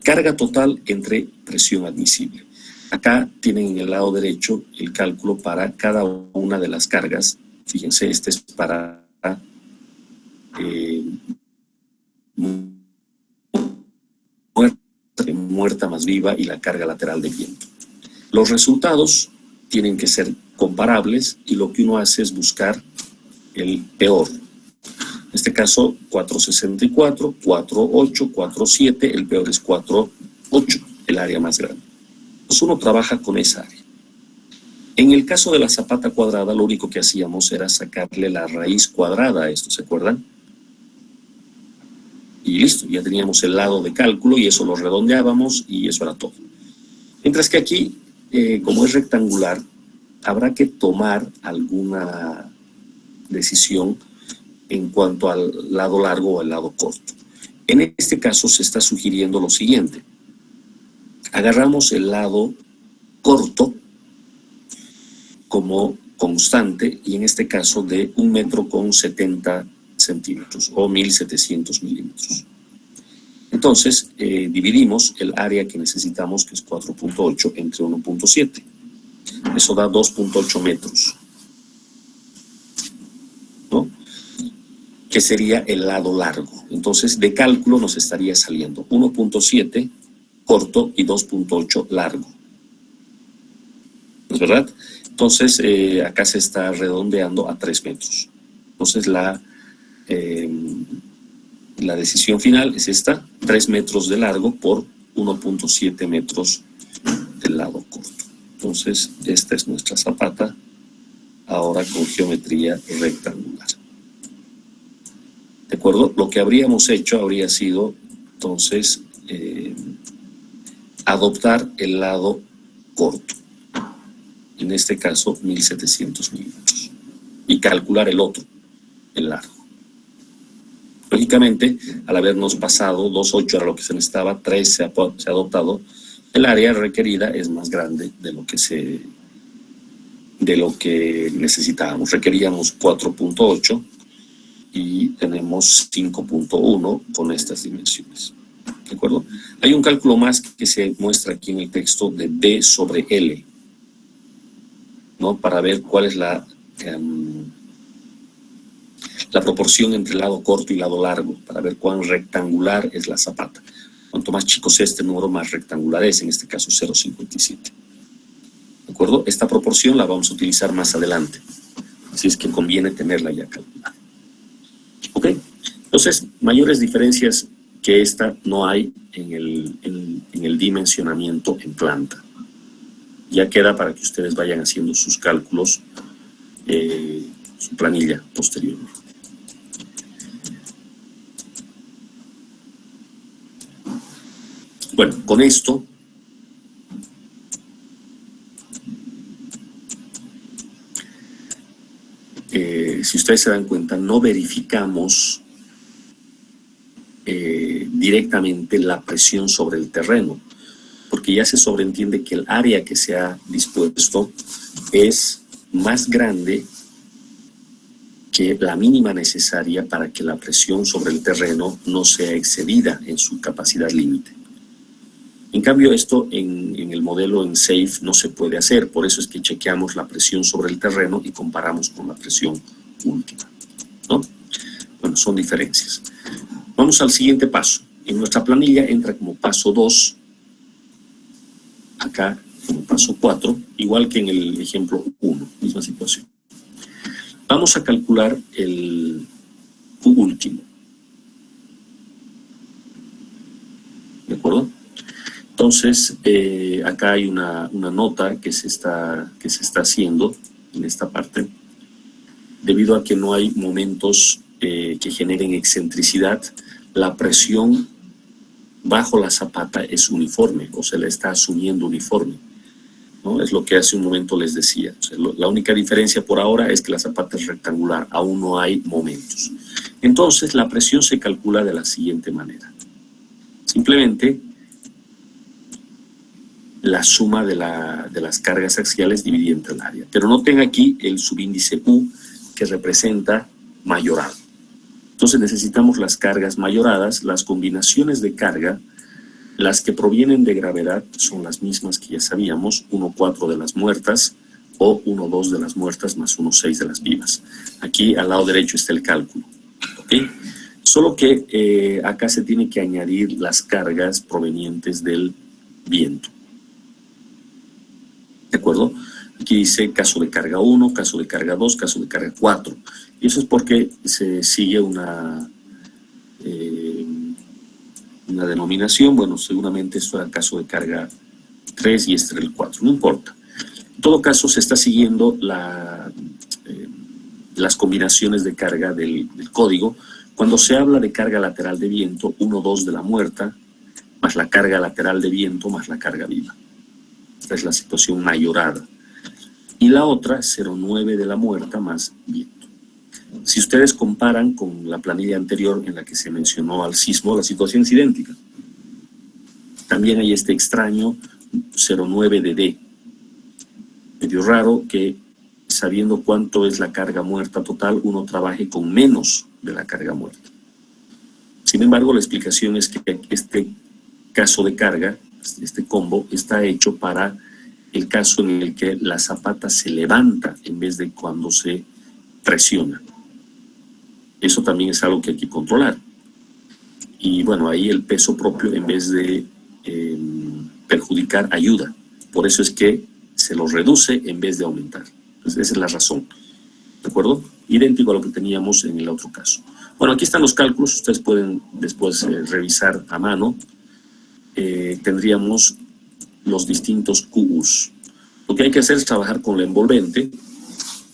Carga total entre presión admisible. Acá tienen en el lado derecho el cálculo para cada una de las cargas. Fíjense, este es para muerta más viva y la carga lateral de viento. Los resultados tienen que ser comparables y lo que uno hace es buscar el peor. En este caso, 464, 48, 47, el peor es 48, el área más grande. Entonces uno trabaja con esa área. En el caso de la zapata cuadrada, lo único que hacíamos era sacarle la raíz cuadrada a esto, ¿se acuerdan? Y listo, ya teníamos el lado de cálculo y eso lo redondeábamos y eso era todo. Mientras que aquí, como es rectangular, habrá que tomar alguna decisión en cuanto al lado largo o al lado corto. En este caso se está sugiriendo lo siguiente. Agarramos el lado corto como constante y en este caso de 1,70 m o 1.700 milímetros. Entonces dividimos el área que necesitamos, que es 4.8, entre 1.7. Eso da 2.8 metros, ¿no? Que sería el lado largo. Entonces de cálculo nos estaría saliendo 1.7 corto y 2.8 largo. ¿Es verdad? Entonces acá se está redondeando a 3 metros. Entonces la decisión final es esta: 3 metros de largo por 1.7 metros del lado corto. Entonces esta es nuestra zapata, ahora con geometría rectangular. ¿De acuerdo? Lo que habríamos hecho habría sido, entonces, adoptar el lado corto, en este caso 1.700 milímetros, y calcular el otro, el largo. Lógicamente, al habernos pasado 2.8 era lo que se necesitaba, 3 se ha adoptado, el área requerida es más grande de lo que necesitábamos. Requeríamos 4.8 y tenemos 5.1 con estas dimensiones. ¿De acuerdo? Hay un cálculo más que se muestra aquí en el texto de B sobre L, ¿no? Para ver cuál es la proporción entre lado corto y lado largo, para ver cuán rectangular es la zapata. Cuanto más chico sea este número, más rectangular es, en este caso 0.57. ¿De acuerdo? Esta proporción la vamos a utilizar más adelante, así es que conviene tenerla ya calculada. ¿Ok? Entonces, mayores diferencias que esta no hay en el dimensionamiento en planta. Ya queda para que ustedes vayan haciendo sus cálculos, su planilla posteriormente. Bueno, con esto si ustedes se dan cuenta, no verificamos directamente la presión sobre el terreno, porque ya se sobreentiende que el área que se ha dispuesto es más grande que la mínima necesaria para que la presión sobre el terreno no sea excedida en su capacidad límite. En cambio, esto en el modelo en SAFE no se puede hacer, por eso es que chequeamos la presión sobre el terreno y comparamos con la presión última, ¿no? Bueno, son diferencias. Vamos al siguiente paso. En nuestra planilla entra como paso 2, acá como paso 4, igual que en el ejemplo 1, misma situación. Vamos a calcular el Q último. ¿De acuerdo? Entonces, acá hay una nota que se está haciendo en esta parte, debido a que no hay momentos que generen excentricidad. La presión bajo la zapata es uniforme, o se la está asumiendo uniforme. ¿no? Es lo que hace un momento les decía. O sea, la única diferencia por ahora es que la zapata es rectangular, aún no hay momentos. Entonces, la presión se calcula de la siguiente manera. Simplemente la suma de las cargas axiales dividida entre el área. Pero noten aquí el subíndice U que representa mayorado. Entonces necesitamos las cargas mayoradas, las combinaciones de carga, las que provienen de gravedad son las mismas que ya sabíamos, 1,4 de las muertas o 1,2 de las muertas más 1,6 de las vivas. Aquí al lado derecho está el cálculo. ¿Okay? Solo que acá se tiene que añadir las cargas provenientes del viento. ¿De acuerdo? Aquí dice caso de carga 1, caso de carga 2, caso de carga 4. Y eso es porque se sigue una denominación. Bueno, seguramente esto era caso de carga 3 y este era el 4. No importa. En todo caso, se está siguiendo las combinaciones de carga del código. Cuando se habla de carga lateral de viento, 1,2 de la muerta, más la carga lateral de viento, más la carga viva. Esta es la situación mayorada. Y la otra, 0,9 de la muerta más viento. Si ustedes comparan con la planilla anterior en la que se mencionó al sismo, la situación es idéntica. También hay este extraño 0,9 de D. Medio raro que, sabiendo cuánto es la carga muerta total, uno trabaje con menos de la carga muerta. Sin embargo, la explicación es que este caso de carga, este combo, está hecho para el caso en el que la zapata se levanta en vez de cuando se presiona. Eso también es algo que hay que controlar. Y bueno, ahí el peso propio, en vez de perjudicar, ayuda. Por eso es que se lo reduce en vez de aumentar. Entonces, esa es la razón. ¿De acuerdo? Idéntico a lo que teníamos en el otro caso. Bueno, aquí están los cálculos. Ustedes pueden después revisar a mano. Tendríamos los distintos QUs. Lo que hay que hacer es trabajar con la envolvente,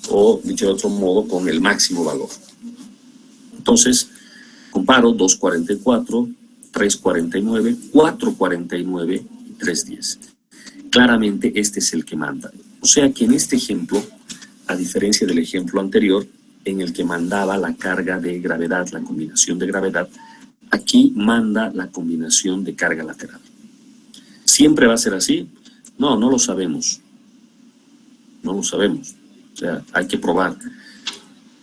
o dicho de otro modo, con el máximo valor. Entonces, comparo 244, 349, 449 y 310. Claramente este es el que manda. O sea que en este ejemplo, a diferencia del ejemplo anterior, en el que mandaba la carga de gravedad, la combinación de gravedad, aquí manda la combinación de carga lateral. ¿Siempre va a ser así? No, no lo sabemos. No lo sabemos. O sea, hay que probar.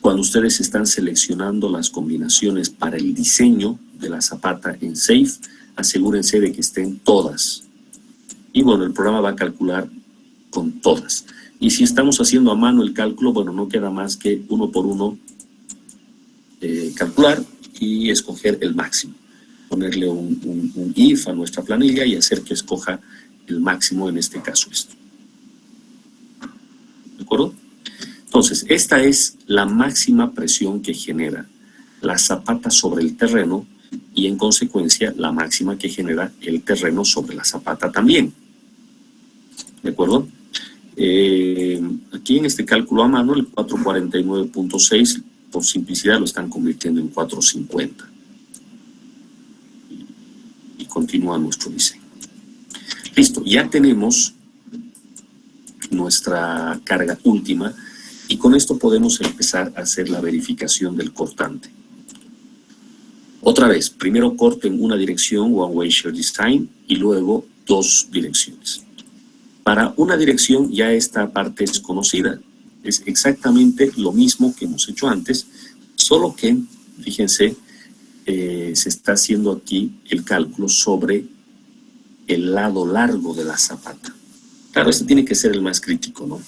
Cuando ustedes están seleccionando las combinaciones para el diseño de la zapata en SAFE, asegúrense de que estén todas. Y bueno, el programa va a calcular con todas. Y si estamos haciendo a mano el cálculo, bueno, no queda más que uno por uno calcular y escoger el máximo. Ponerle un if a nuestra planilla y hacer que escoja el máximo, en este caso esto. ¿De acuerdo? Entonces, esta es la máxima presión que genera la zapata sobre el terreno y, en consecuencia, la máxima que genera el terreno sobre la zapata también. ¿De acuerdo? Aquí en este cálculo a mano, el 449.6, por simplicidad, lo están convirtiendo en 450. Y continúa nuestro diseño. Listo, ya tenemos nuestra carga última y con esto podemos empezar a hacer la verificación del cortante. Otra vez, primero corte en una dirección, One Way Shear Design, y luego dos direcciones. Para una dirección ya esta parte es conocida. Es exactamente lo mismo que hemos hecho antes, solo que, fíjense, se está haciendo aquí el cálculo sobre el lado largo de la zapata. Claro, este tiene que ser el más crítico, ¿no?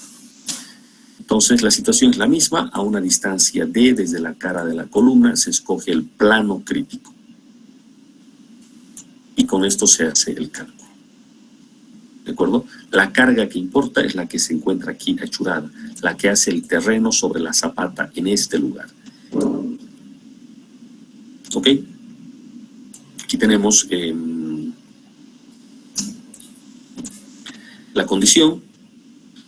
Entonces la situación es la misma, a una distancia D desde la cara de la columna se escoge el plano crítico. Y con esto se hace el cálculo. ¿De acuerdo? La carga que importa es la que se encuentra aquí achurada, la que hace el terreno sobre la zapata en este lugar. ¿Ok? Aquí tenemos la condición.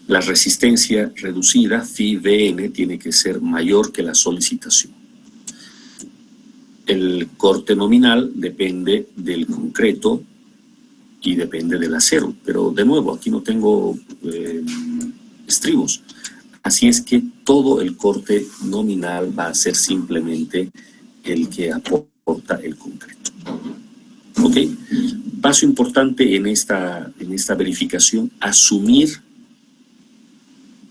La resistencia reducida, phi-Vn, tiene que ser mayor que la solicitación. El corte nominal depende del concreto y depende del acero. Pero de nuevo, aquí no tengo estribos. Así es que todo el corte nominal va a ser simplemente el que aporta el concreto. ¿Ok? Paso importante en esta verificación, asumir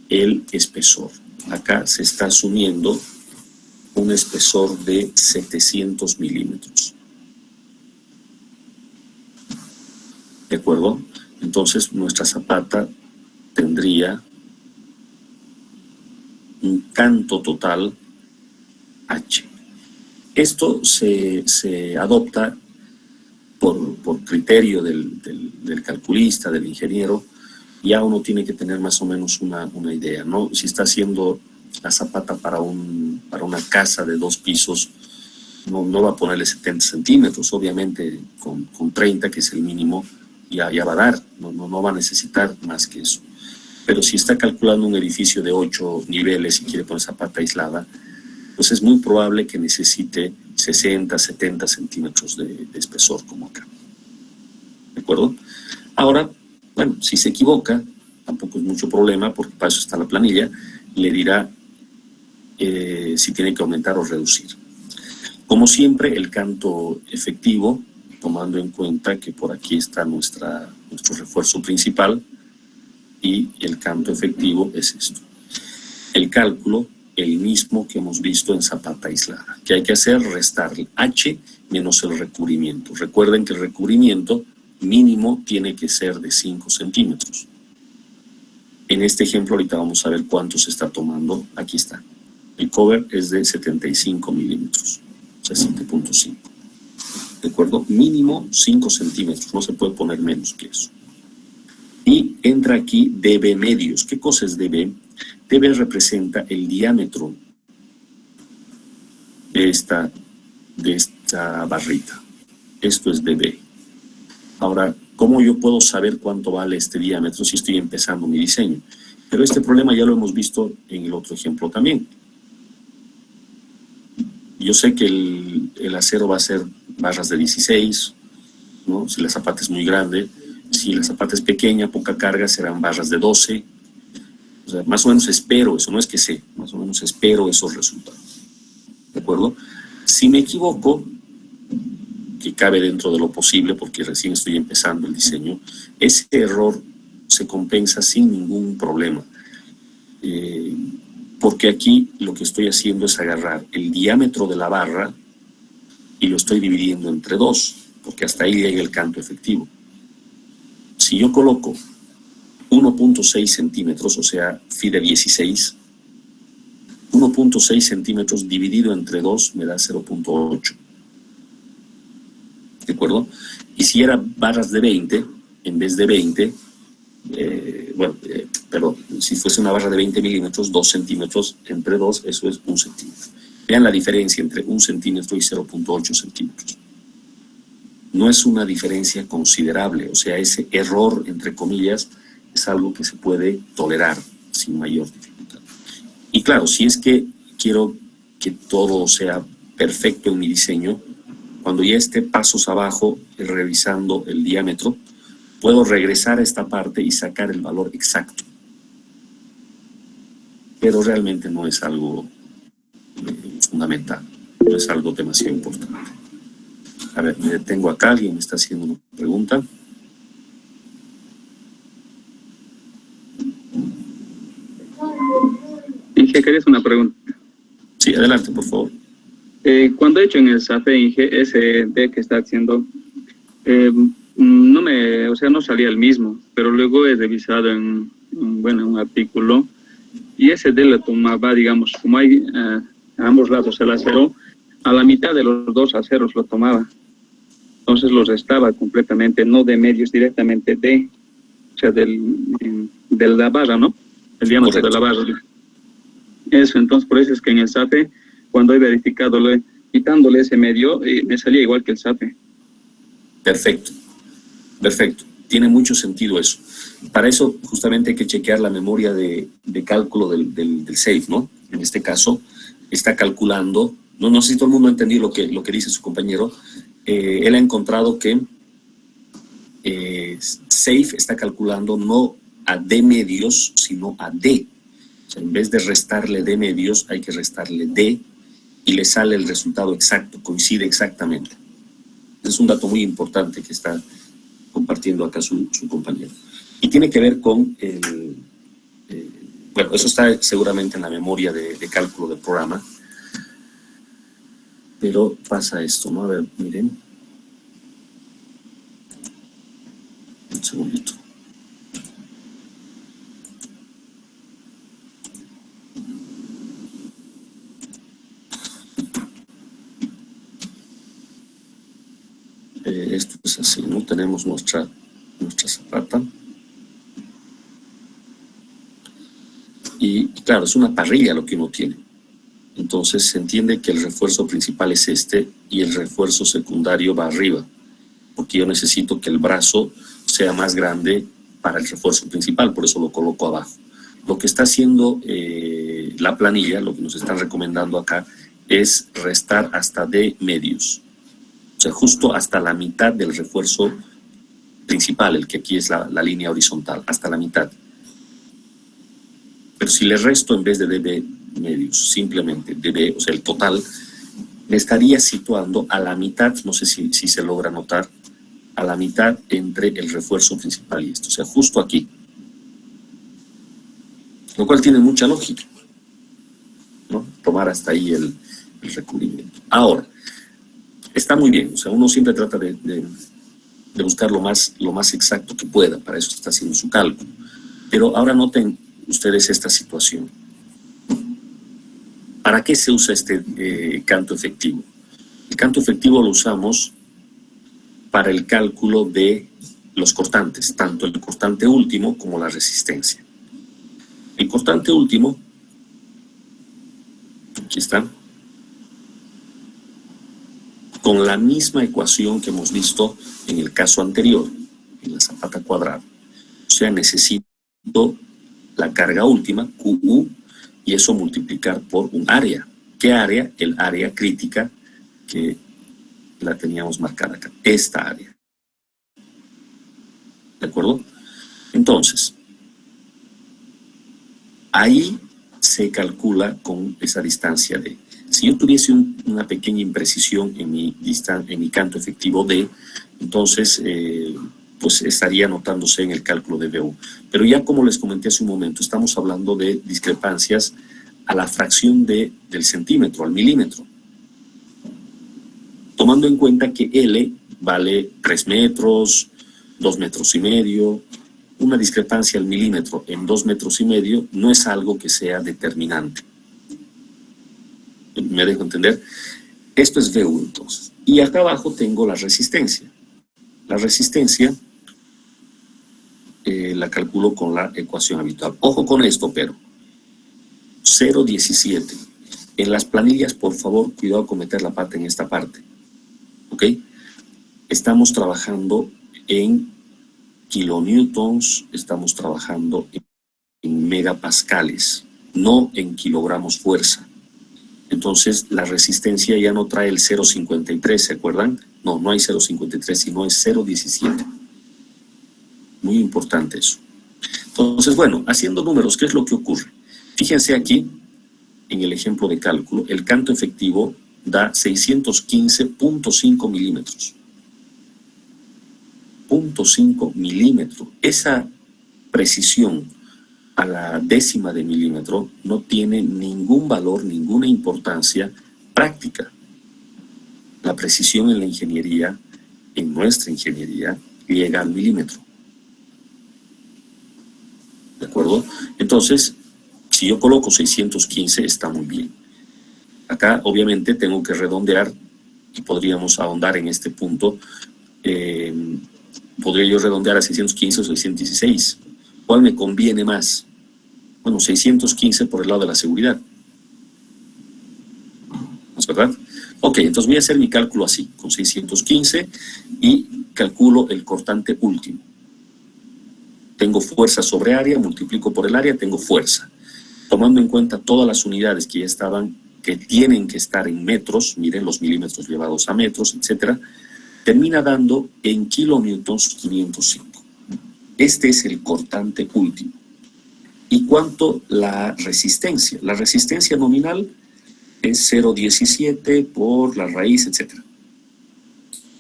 el espesor. Acá se está asumiendo un espesor de 700 milímetros. ¿De acuerdo? Entonces nuestra zapata tendría un canto total H. Esto se adopta por criterio del calculista, del ingeniero. Ya uno tiene que tener más o menos una idea, ¿no? Si está haciendo la zapata para una casa de 2 pisos, no va a ponerle 70 centímetros, obviamente con 30, que es el mínimo, ya va a dar, no va a necesitar más que eso. Pero si está calculando un edificio de 8 niveles y quiere poner zapata aislada, pues es muy probable que necesite 60, 70 centímetros de espesor, como acá. ¿De acuerdo? Ahora, bueno, si se equivoca, tampoco es mucho problema, porque para eso está la planilla, le dirá si tiene que aumentar o reducir. Como siempre, el canto efectivo, tomando en cuenta que por aquí está nuestro refuerzo principal, y el canto efectivo es esto. El cálculo, el mismo que hemos visto en zapata aislada. ¿Qué hay que hacer? Restar H menos el recubrimiento. Recuerden que el recubrimiento mínimo tiene que ser de 5 centímetros. En este ejemplo ahorita vamos a ver cuánto se está tomando. Aquí está. El cover es de 75 milímetros, o sea, 7.5. ¿De acuerdo? Mínimo 5 centímetros, no se puede poner menos que eso. Y entra aquí dB medios. ¿Qué cosa es dB? dB representa el diámetro de esta barrita. Esto es dB. Ahora, ¿cómo yo puedo saber cuánto vale este diámetro si estoy empezando mi diseño? Pero este problema ya lo hemos visto en el otro ejemplo también. Yo sé que el acero va a ser barras de 16, ¿no? Si la zapata es muy grande. Si la zapata es pequeña, poca carga, serán barras de 12. O sea, más o menos espero eso, no es que sé, más o menos espero esos resultados. ¿De acuerdo? Si me equivoco, que cabe dentro de lo posible porque recién estoy empezando el diseño, ese error se compensa sin ningún problema. Porque aquí lo que estoy haciendo es agarrar el diámetro de la barra y lo estoy dividiendo entre 2, porque hasta ahí llega el canto efectivo. Si yo coloco 1.6 centímetros, o sea, phi de 16, 1.6 centímetros dividido entre 2 me da 0.8. ¿De acuerdo? Y si era barras de 20, en vez de 20, perdón, si fuese una barra de 20 milímetros, 2 centímetros entre 2, eso es 1 centímetro. Vean la diferencia entre 1 centímetro y 0.8 centímetros. No es una diferencia considerable, o sea, ese error, entre comillas, es algo que se puede tolerar sin mayor dificultad. Y claro, si es que quiero que todo sea perfecto en mi diseño, cuando ya esté pasos abajo, revisando el diámetro, puedo regresar a esta parte y sacar el valor exacto. Pero realmente no es algo fundamental, no es algo demasiado importante. A ver, me detengo acá, alguien me está haciendo una pregunta. Inge, ¿querés una pregunta? Sí, adelante, por favor. Cuando he hecho en el SAFE, Inge, ese D que está haciendo, no salía el mismo, pero luego he revisado en un artículo, y ese D lo tomaba, digamos, como hay a ambos lados el acero, a la mitad de los 2 aceros lo tomaba. Entonces los restaba completamente, no de medios, directamente de, o sea, de la barra, ¿no? El diámetro de la barra. Eso, entonces por eso es que en el SAFE, cuando he verificado, quitándole ese medio, me salía igual que el SAFE. Perfecto, perfecto. Tiene mucho sentido eso. Para eso justamente hay que chequear la memoria de cálculo del SAFE, ¿no? En este caso, está calculando, no sé si todo el mundo ha entendido lo que dice su compañero. Él ha encontrado que SAFE está calculando no a D medios, sino a D. O sea, en vez de restarle D medios, hay que restarle D y le sale el resultado exacto, coincide exactamente. Es un dato muy importante que está compartiendo acá su compañero. Y tiene que ver con bueno, eso está seguramente en la memoria de cálculo del programa, pero pasa esto, ¿no? A ver, miren. Un segundito. Esto es así, ¿no? Tenemos nuestra zapata. Y claro, es una parrilla lo que uno tiene. Entonces se entiende que el refuerzo principal es este y el refuerzo secundario va arriba, porque yo necesito que el brazo sea más grande para el refuerzo principal, por eso lo coloco abajo. Lo que está haciendo la planilla, lo que nos están recomendando acá, es restar hasta D medios. O sea, justo hasta la mitad del refuerzo principal, el que aquí es la línea horizontal, hasta la mitad. Pero si le resto en vez de DB medios, simplemente DB, o sea, el total, me estaría situando a la mitad, no sé si se logra notar, a la mitad entre el refuerzo principal y esto, o sea, justo aquí. Lo cual tiene mucha lógica, ¿no? Tomar hasta ahí el recubrimiento. Ahora, está muy bien, o sea, uno siempre trata de buscar lo más exacto que pueda, para eso está haciendo su cálculo. Pero ahora noten ustedes esta situación. ¿Para qué se usa este canto efectivo? El canto efectivo lo usamos para el cálculo de los cortantes, tanto el cortante último como la resistencia. El cortante último, aquí está, con la misma ecuación que hemos visto en el caso anterior, en la zapata cuadrada. O sea, necesito la carga última, QU, y eso multiplicar por un área. ¿Qué área? El área crítica que la teníamos marcada acá, esta área. ¿De acuerdo? Entonces, ahí se calcula con esa distancia D. Si yo tuviese una pequeña imprecisión en mi canto efectivo D, entonces pues estaría anotándose en el cálculo de BU. Pero ya como les comenté hace un momento, estamos hablando de discrepancias a la fracción del centímetro, al milímetro. Tomando en cuenta que L vale 3 metros, 2 metros y medio, una discrepancia al milímetro en 2 metros y medio no es algo que sea determinante. ¿Me dejo entender? Esto es VU entonces. Y acá abajo tengo la resistencia. La resistencia la calculo con la ecuación habitual. Ojo con esto, pero 0,17. En las planillas, por favor, cuidado con meter la pata en esta parte. ¿Ok? Estamos trabajando en kilonewtons, estamos trabajando en megapascales, no en kilogramos fuerza. Entonces, la resistencia ya no trae el 0,53, ¿se acuerdan? No, no hay 0,53, sino es 0,17. Muy importante eso. Entonces, bueno, haciendo números, ¿qué es lo que ocurre? Fíjense aquí, en el ejemplo de cálculo, el canto efectivo da 615.5 milímetros. 0.5 milímetro. Esa precisión a la décima de milímetro no tiene ningún valor, ninguna importancia práctica. La precisión en la ingeniería, en nuestra ingeniería, llega al milímetro. ¿De acuerdo? Entonces, si yo coloco 615, está muy bien. Acá, obviamente, tengo que redondear y podríamos ahondar en este punto. Podría yo redondear a 615 o 616. ¿Cuál me conviene más? Bueno, 615 por el lado de la seguridad. ¿No es verdad? Ok, entonces voy a hacer mi cálculo así, con 615 y calculo el cortante último. Tengo fuerza sobre área, multiplico por el área, tengo fuerza. Tomando en cuenta todas las unidades que ya estaban, que tienen que estar en metros, miren los milímetros llevados a metros, etcétera, termina dando en kilonewtons 505. Este es el cortante último. ¿Y cuánto la resistencia? La resistencia nominal es 0,17 por la raíz, etc.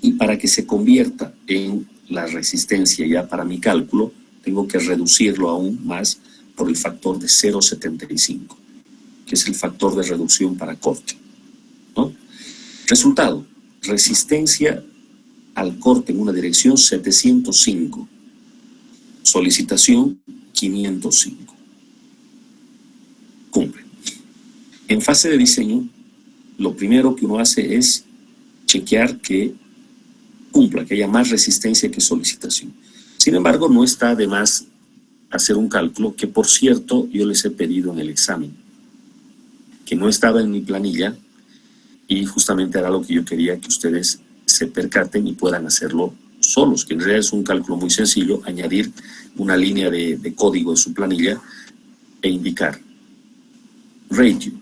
Y para que se convierta en la resistencia ya para mi cálculo, tengo que reducirlo aún más por el factor de 0,75, que es el factor de reducción para corte, ¿no? Resultado, resistencia al corte en una dirección 705, solicitación 505. Cumple. En fase de diseño, lo primero que uno hace es chequear que cumpla, que haya más resistencia que solicitación. Sin embargo, no está de más hacer un cálculo que, por cierto, yo les he pedido en el examen, que no estaba en mi planilla y justamente era lo que yo quería que ustedes se percaten y puedan hacerlo solos, que en realidad es un cálculo muy sencillo, añadir una línea de código en su planilla e indicar ratio,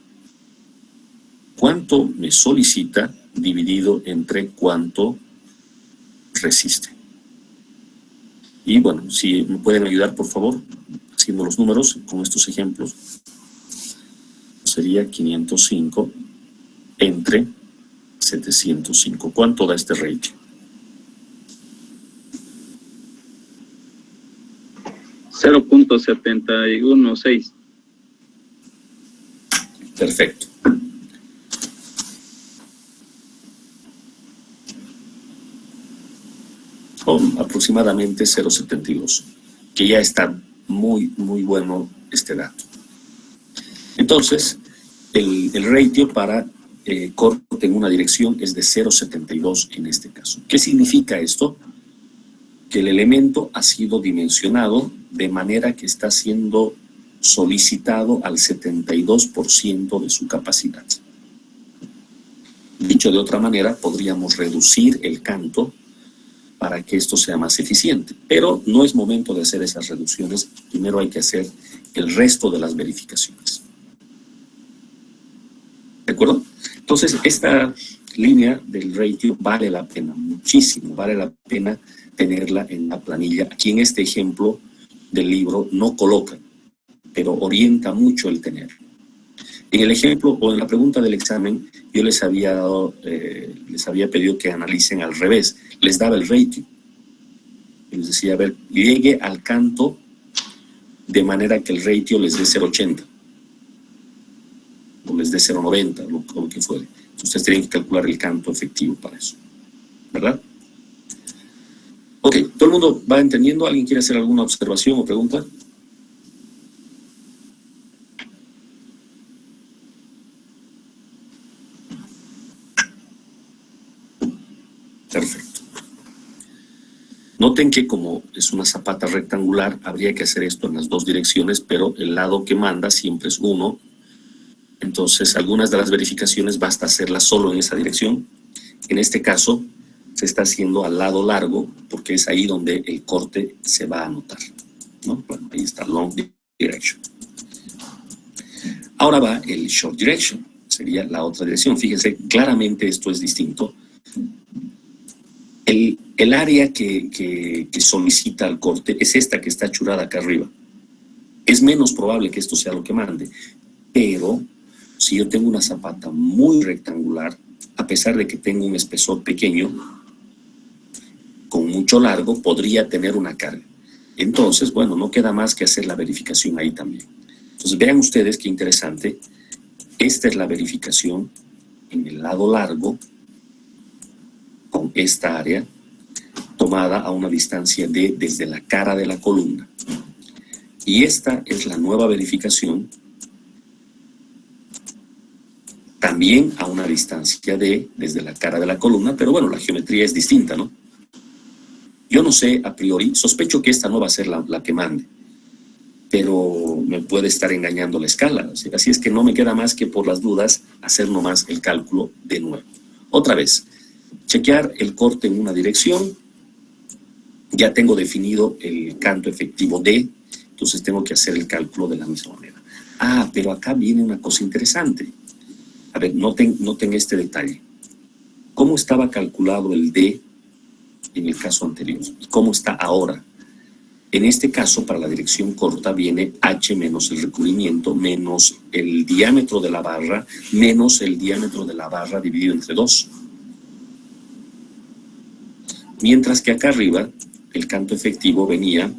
cuánto me solicita dividido entre cuánto resiste. Y bueno, si me pueden ayudar, por favor, haciendo los números con estos ejemplos, sería 505 entre 705. ¿Cuánto da este ratio? 0.716. Perfecto. O aproximadamente 0,72, que ya está muy bueno este dato. Entonces, el ratio para corte en una dirección es de 0,72 en este caso. ¿Qué significa esto? Que el elemento ha sido dimensionado de manera que está siendo solicitado al 72% de su capacidad. Dicho de otra manera, podríamos reducir el canto para que esto sea más eficiente. Pero no es momento de hacer esas reducciones. Primero hay que hacer el resto de las verificaciones. ¿De acuerdo? Entonces, esta línea del ratio vale la pena, muchísimo, vale la pena tenerla en la planilla. Aquí en este ejemplo del libro no coloca, pero orienta mucho el tener. En el ejemplo o en la pregunta del examen, yo les había pedido que analicen al revés. Les daba el ratio. Y les decía, a ver, llegue al canto de manera que el ratio les dé 0,80 o les dé 0,90, lo que fuere. Entonces, ustedes tienen que calcular el canto efectivo para eso, ¿verdad? Ok, ¿todo el mundo va entendiendo? ¿Alguien quiere hacer alguna observación o pregunta? Perfecto. Noten que como es una zapata rectangular, habría que hacer esto en las dos direcciones, pero el lado que manda siempre es 1. Entonces, algunas de las verificaciones basta hacerlas solo en esa dirección. En este caso, se está haciendo al lado largo, porque es ahí donde el corte se va a anotar, ¿no? Bueno, ahí está long direction. Ahora va el short direction, sería la otra dirección. Fíjense, claramente esto es distinto. El área que solicita el corte es esta que está churada acá arriba. Es menos probable que esto sea lo que mande, pero si yo tengo una zapata muy rectangular, a pesar de que tengo un espesor pequeño, con mucho largo, podría tener una carga. Entonces, bueno, no queda más que hacer la verificación ahí también. Entonces, vean ustedes qué interesante. Esta es la verificación en el lado largo, con esta área, tomada a una distancia de desde la cara de la columna. Y esta es la nueva verificación, también a una distancia de desde la cara de la columna, pero bueno, la geometría es distinta, ¿no? Yo no sé a priori, sospecho que esta no va a ser la que mande, pero me puede estar engañando la escala. Así es que no me queda más que por las dudas hacer nomás el cálculo de nuevo. Otra vez, chequear el corte en una dirección. Ya tengo definido el canto efectivo D, entonces tengo que hacer el cálculo de la misma manera. Ah, pero acá viene una cosa interesante. A ver, noten este detalle. ¿Cómo estaba calculado el D en el caso anterior? ¿Y cómo está ahora? En este caso, para la dirección corta, viene h menos el recubrimiento menos el diámetro de la barra menos el diámetro de la barra dividido entre 2. Mientras que acá arriba, el canto efectivo venía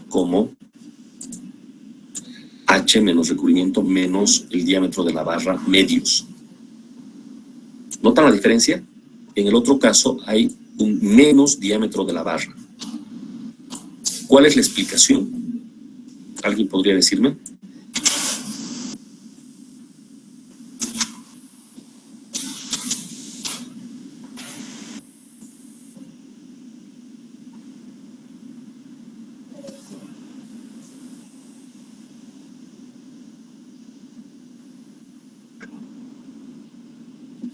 como h menos recubrimiento menos el diámetro de la barra medios. ¿Notan la diferencia? En el otro caso hay un menos diámetro de la barra. ¿Cuál es la explicación? ¿Alguien podría decirme?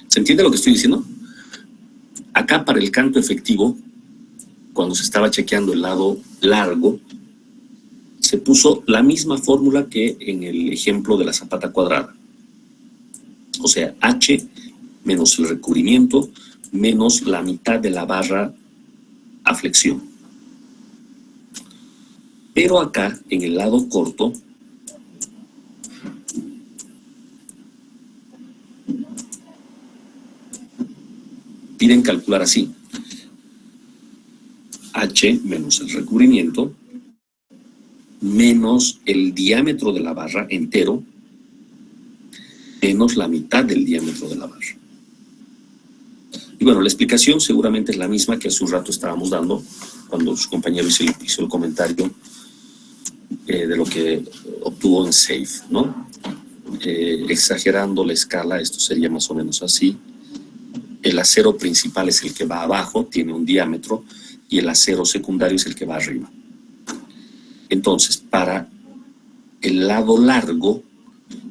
¿Se entiende lo que estoy diciendo? Acá para el canto efectivo, cuando se estaba chequeando el lado largo, se puso la misma fórmula que en el ejemplo de la zapata cuadrada. O sea, h menos el recubrimiento menos la mitad de la barra a flexión. Pero acá, en el lado corto, piden calcular así: h menos el recubrimiento menos el diámetro de la barra entero menos la mitad del diámetro de la barra. Y bueno, la explicación seguramente es la misma que hace un rato estábamos dando cuando su compañero hizo el comentario de lo que obtuvo en SAFE, ¿no? Exagerando la escala, esto sería más o menos así. El acero principal es el que va abajo, tiene un diámetro, y el acero secundario es el que va arriba. Entonces, para el lado largo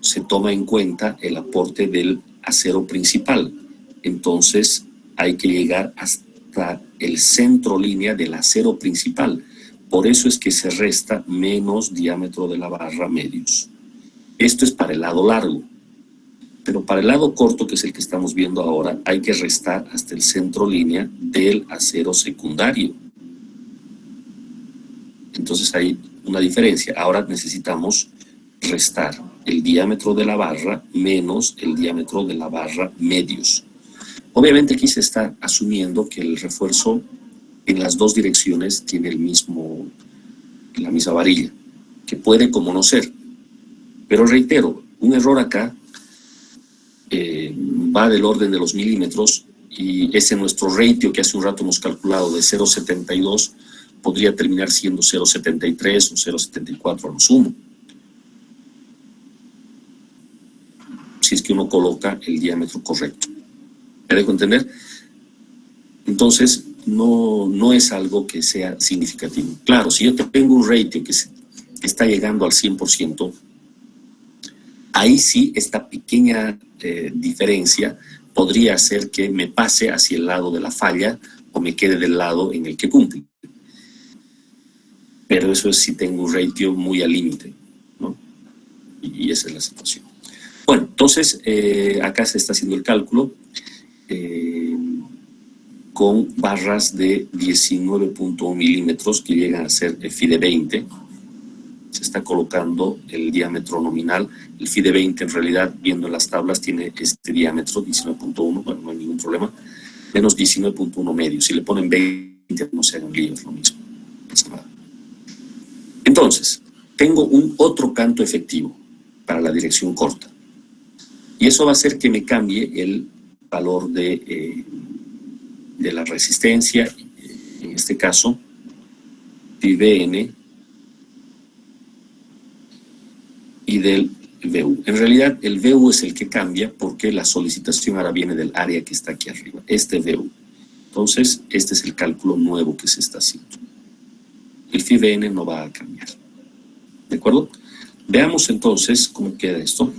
se toma en cuenta el aporte del acero principal. Entonces, hay que llegar hasta el centro línea del acero principal. Por eso es que se resta menos diámetro de la barra medios. Esto es para el lado largo. Pero para el lado corto, que es el que estamos viendo ahora, hay que restar hasta el centro línea del acero secundario. Entonces hay una diferencia. Ahora necesitamos restar el diámetro de la barra menos el diámetro de la barra medios. Obviamente aquí se está asumiendo que el refuerzo en las dos direcciones tiene la misma varilla, que puede como no ser. Pero reitero, un error acá va del orden de los milímetros, y ese nuestro ratio que hace un rato hemos calculado de 0,72 podría terminar siendo 0,73 o 0,74 a lo sumo, si es que uno coloca el diámetro correcto. ¿Me dejo entender? Entonces, no es algo que sea significativo. Claro, si yo tengo un ratio que está llegando al 100%, ahí sí esta pequeña diferencia podría hacer que me pase hacia el lado de la falla o me quede del lado en el que cumple. Pero eso es si tengo un ratio muy al límite, ¿no? Y esa es la situación. Bueno, entonces acá se está haciendo el cálculo con barras de 19.1 milímetros que llegan a ser FI de 20. Se está colocando el diámetro nominal. El FI de 20 en realidad, viendo las tablas, tiene este diámetro, 19.1, bueno, no hay ningún problema, menos 19.1 medio. Si le ponen 20, no se hagan líos, lo mismo. Entonces, tengo un otro canto efectivo para la dirección corta. Y eso va a hacer que me cambie el valor de la resistencia, en este caso, PVN, y del VU. En realidad, el VU es el que cambia porque la solicitación ahora viene del área que está aquí arriba, este VU. Entonces, este es el cálculo nuevo que se está haciendo. El FIVN no va a cambiar. ¿De acuerdo? Veamos entonces cómo queda esto.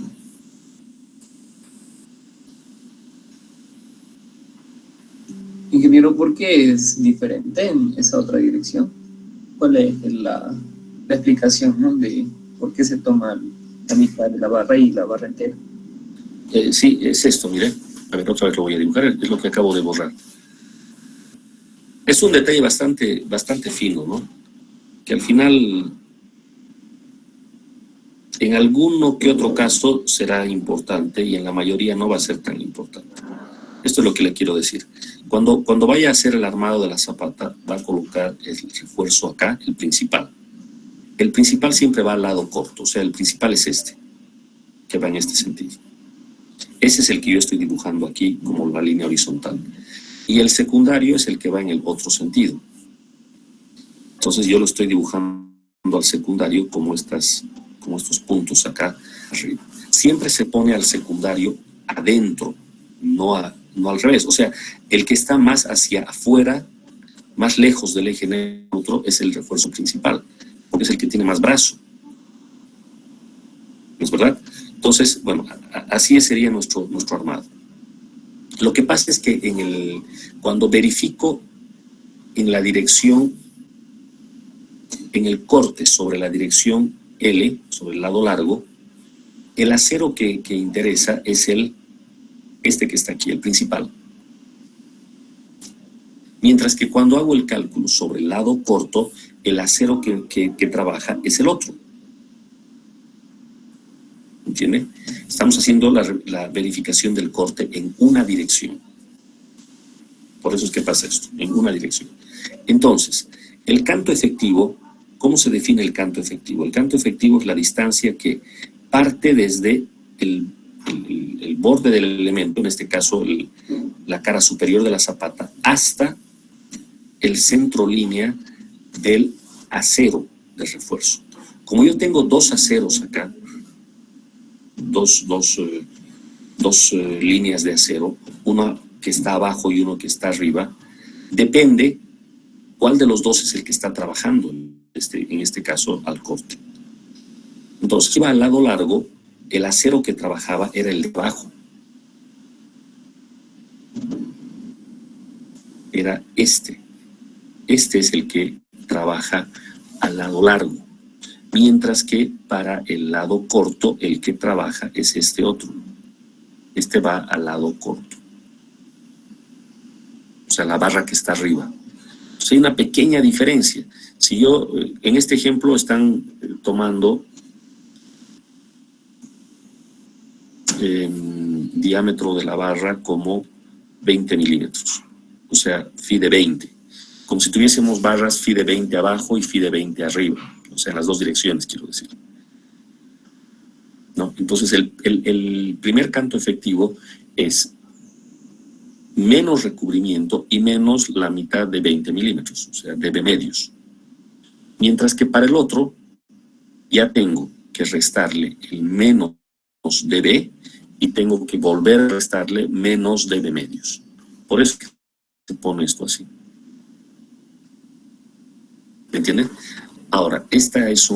Ingeniero, ¿por qué es diferente en esa otra dirección? ¿Cuál es la explicación, ¿no?, de por qué se toma la mitad de la barra y la barra entera? Sí, es esto, mire. A ver, otra vez lo voy a dibujar, es lo que acabo de borrar. Es un detalle bastante fino, ¿no? que al final, en alguno que otro caso será importante y en la mayoría no va a ser tan importante. Esto es lo que le quiero decir. Cuando vaya a hacer el armado de la zapata, va a colocar el refuerzo acá, el principal. El principal siempre va al lado corto, o sea, el principal es este, que va en este sentido. Ese es el que yo estoy dibujando aquí como la línea horizontal. Y el secundario es el que va en el otro sentido. Entonces yo lo estoy dibujando al secundario como estos puntos acá arriba. Siempre se pone al secundario adentro, no al revés. O sea, el que está más hacia afuera, más lejos del eje neutro, es el refuerzo principal, porque es el que tiene más brazo. ¿No es verdad? Entonces, bueno, así sería nuestro armado. Lo que pasa es que cuando verifico en la dirección, en el corte sobre la dirección L, sobre el lado largo, el acero que interesa es este que está aquí, el principal. Mientras que cuando hago el cálculo sobre el lado corto, el acero que trabaja es el otro. ¿Entiende? Estamos haciendo la verificación del corte en una dirección. Por eso es que pasa esto, en una dirección. Entonces, el canto efectivo, ¿cómo se define el canto efectivo? El canto efectivo es la distancia que parte desde el borde del elemento, en este caso la cara superior de la zapata, hasta el centro línea del acero de refuerzo. Como yo tengo dos aceros acá, dos líneas de acero, una que está abajo y uno que está arriba, depende cuál de los dos es el que está trabajando, en este caso al corte. Entonces, iba al lado largo, el acero que trabajaba era el de abajo. Era este. Este es el que trabaja al lado largo. Mientras que para el lado corto, el que trabaja es este otro. Este va al lado corto. O sea, la barra que está arriba. O sea, hay una pequeña diferencia. Si yo, en este ejemplo, están tomando diámetro de la barra como 20 milímetros. O sea, phi de 20. Como si tuviésemos barras phi de 20 abajo y phi de 20 arriba. O sea, en las dos direcciones, quiero decir. ¿No? Entonces, el primer canto efectivo es menos recubrimiento y menos la mitad de 20 milímetros, o sea, de B medios. Mientras que para el otro, ya tengo que restarle el menos de B y tengo que volver a restarle menos de B medios. Por eso se pone esto así. ¿Me entienden? Ahora, esta es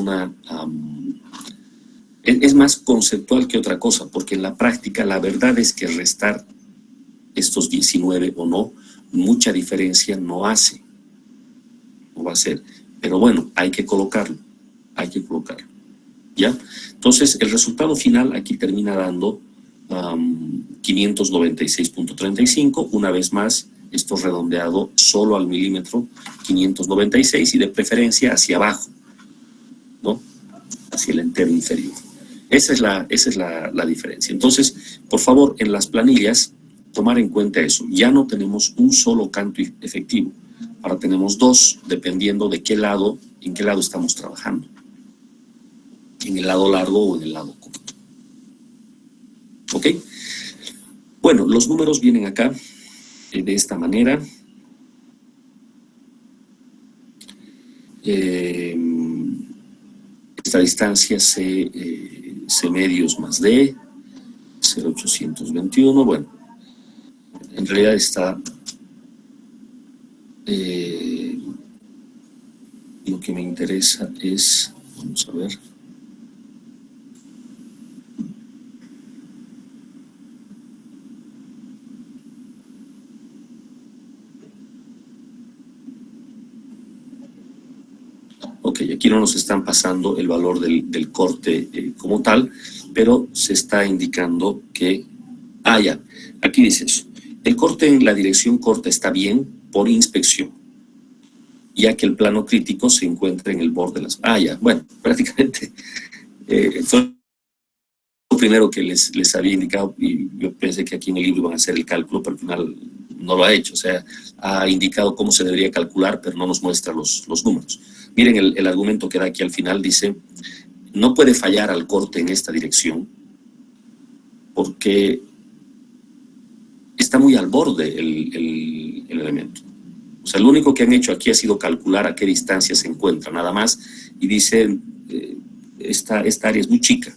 es más conceptual que otra cosa, porque en la práctica la verdad es que restar estos 19 o no, mucha diferencia no hace. No va a ser. Pero bueno, hay que colocarlo. ¿Ya? Entonces, el resultado final aquí termina dando 596.35. Una vez más, esto redondeado solo al milímetro, 596, y de preferencia hacia abajo, ¿no? Hacia el entero inferior. Esa es la diferencia. Entonces, por favor, en las planillas, tomar en cuenta eso. Ya no tenemos un solo canto efectivo. Ahora tenemos dos, dependiendo de en qué lado estamos trabajando. En el lado largo o en el lado corto. ¿Ok? Bueno, los números vienen acá de esta manera. Esta distancia C medios más D, 0,821. Bueno, en realidad está lo que me interesa es, vamos a ver, ok, aquí no nos están pasando el valor del corte como tal, pero se está indicando que, ya, aquí dice eso. El corte en la dirección corta está bien por inspección. ya que el plano crítico se encuentra en el borde de las... Ah, ya, bueno, prácticamente fue lo primero que les había indicado, y yo pensé que aquí en el libro iban a hacer el cálculo, pero al final no lo ha hecho. O sea, ha indicado cómo se debería calcular, pero no nos muestra los números. Miren el argumento que da aquí al final, dice, no puede fallar al corte en esta dirección, porque está muy al borde el elemento. O sea, lo único que han hecho aquí ha sido calcular a qué distancia se encuentra, nada más, y dicen, esta área es muy chica.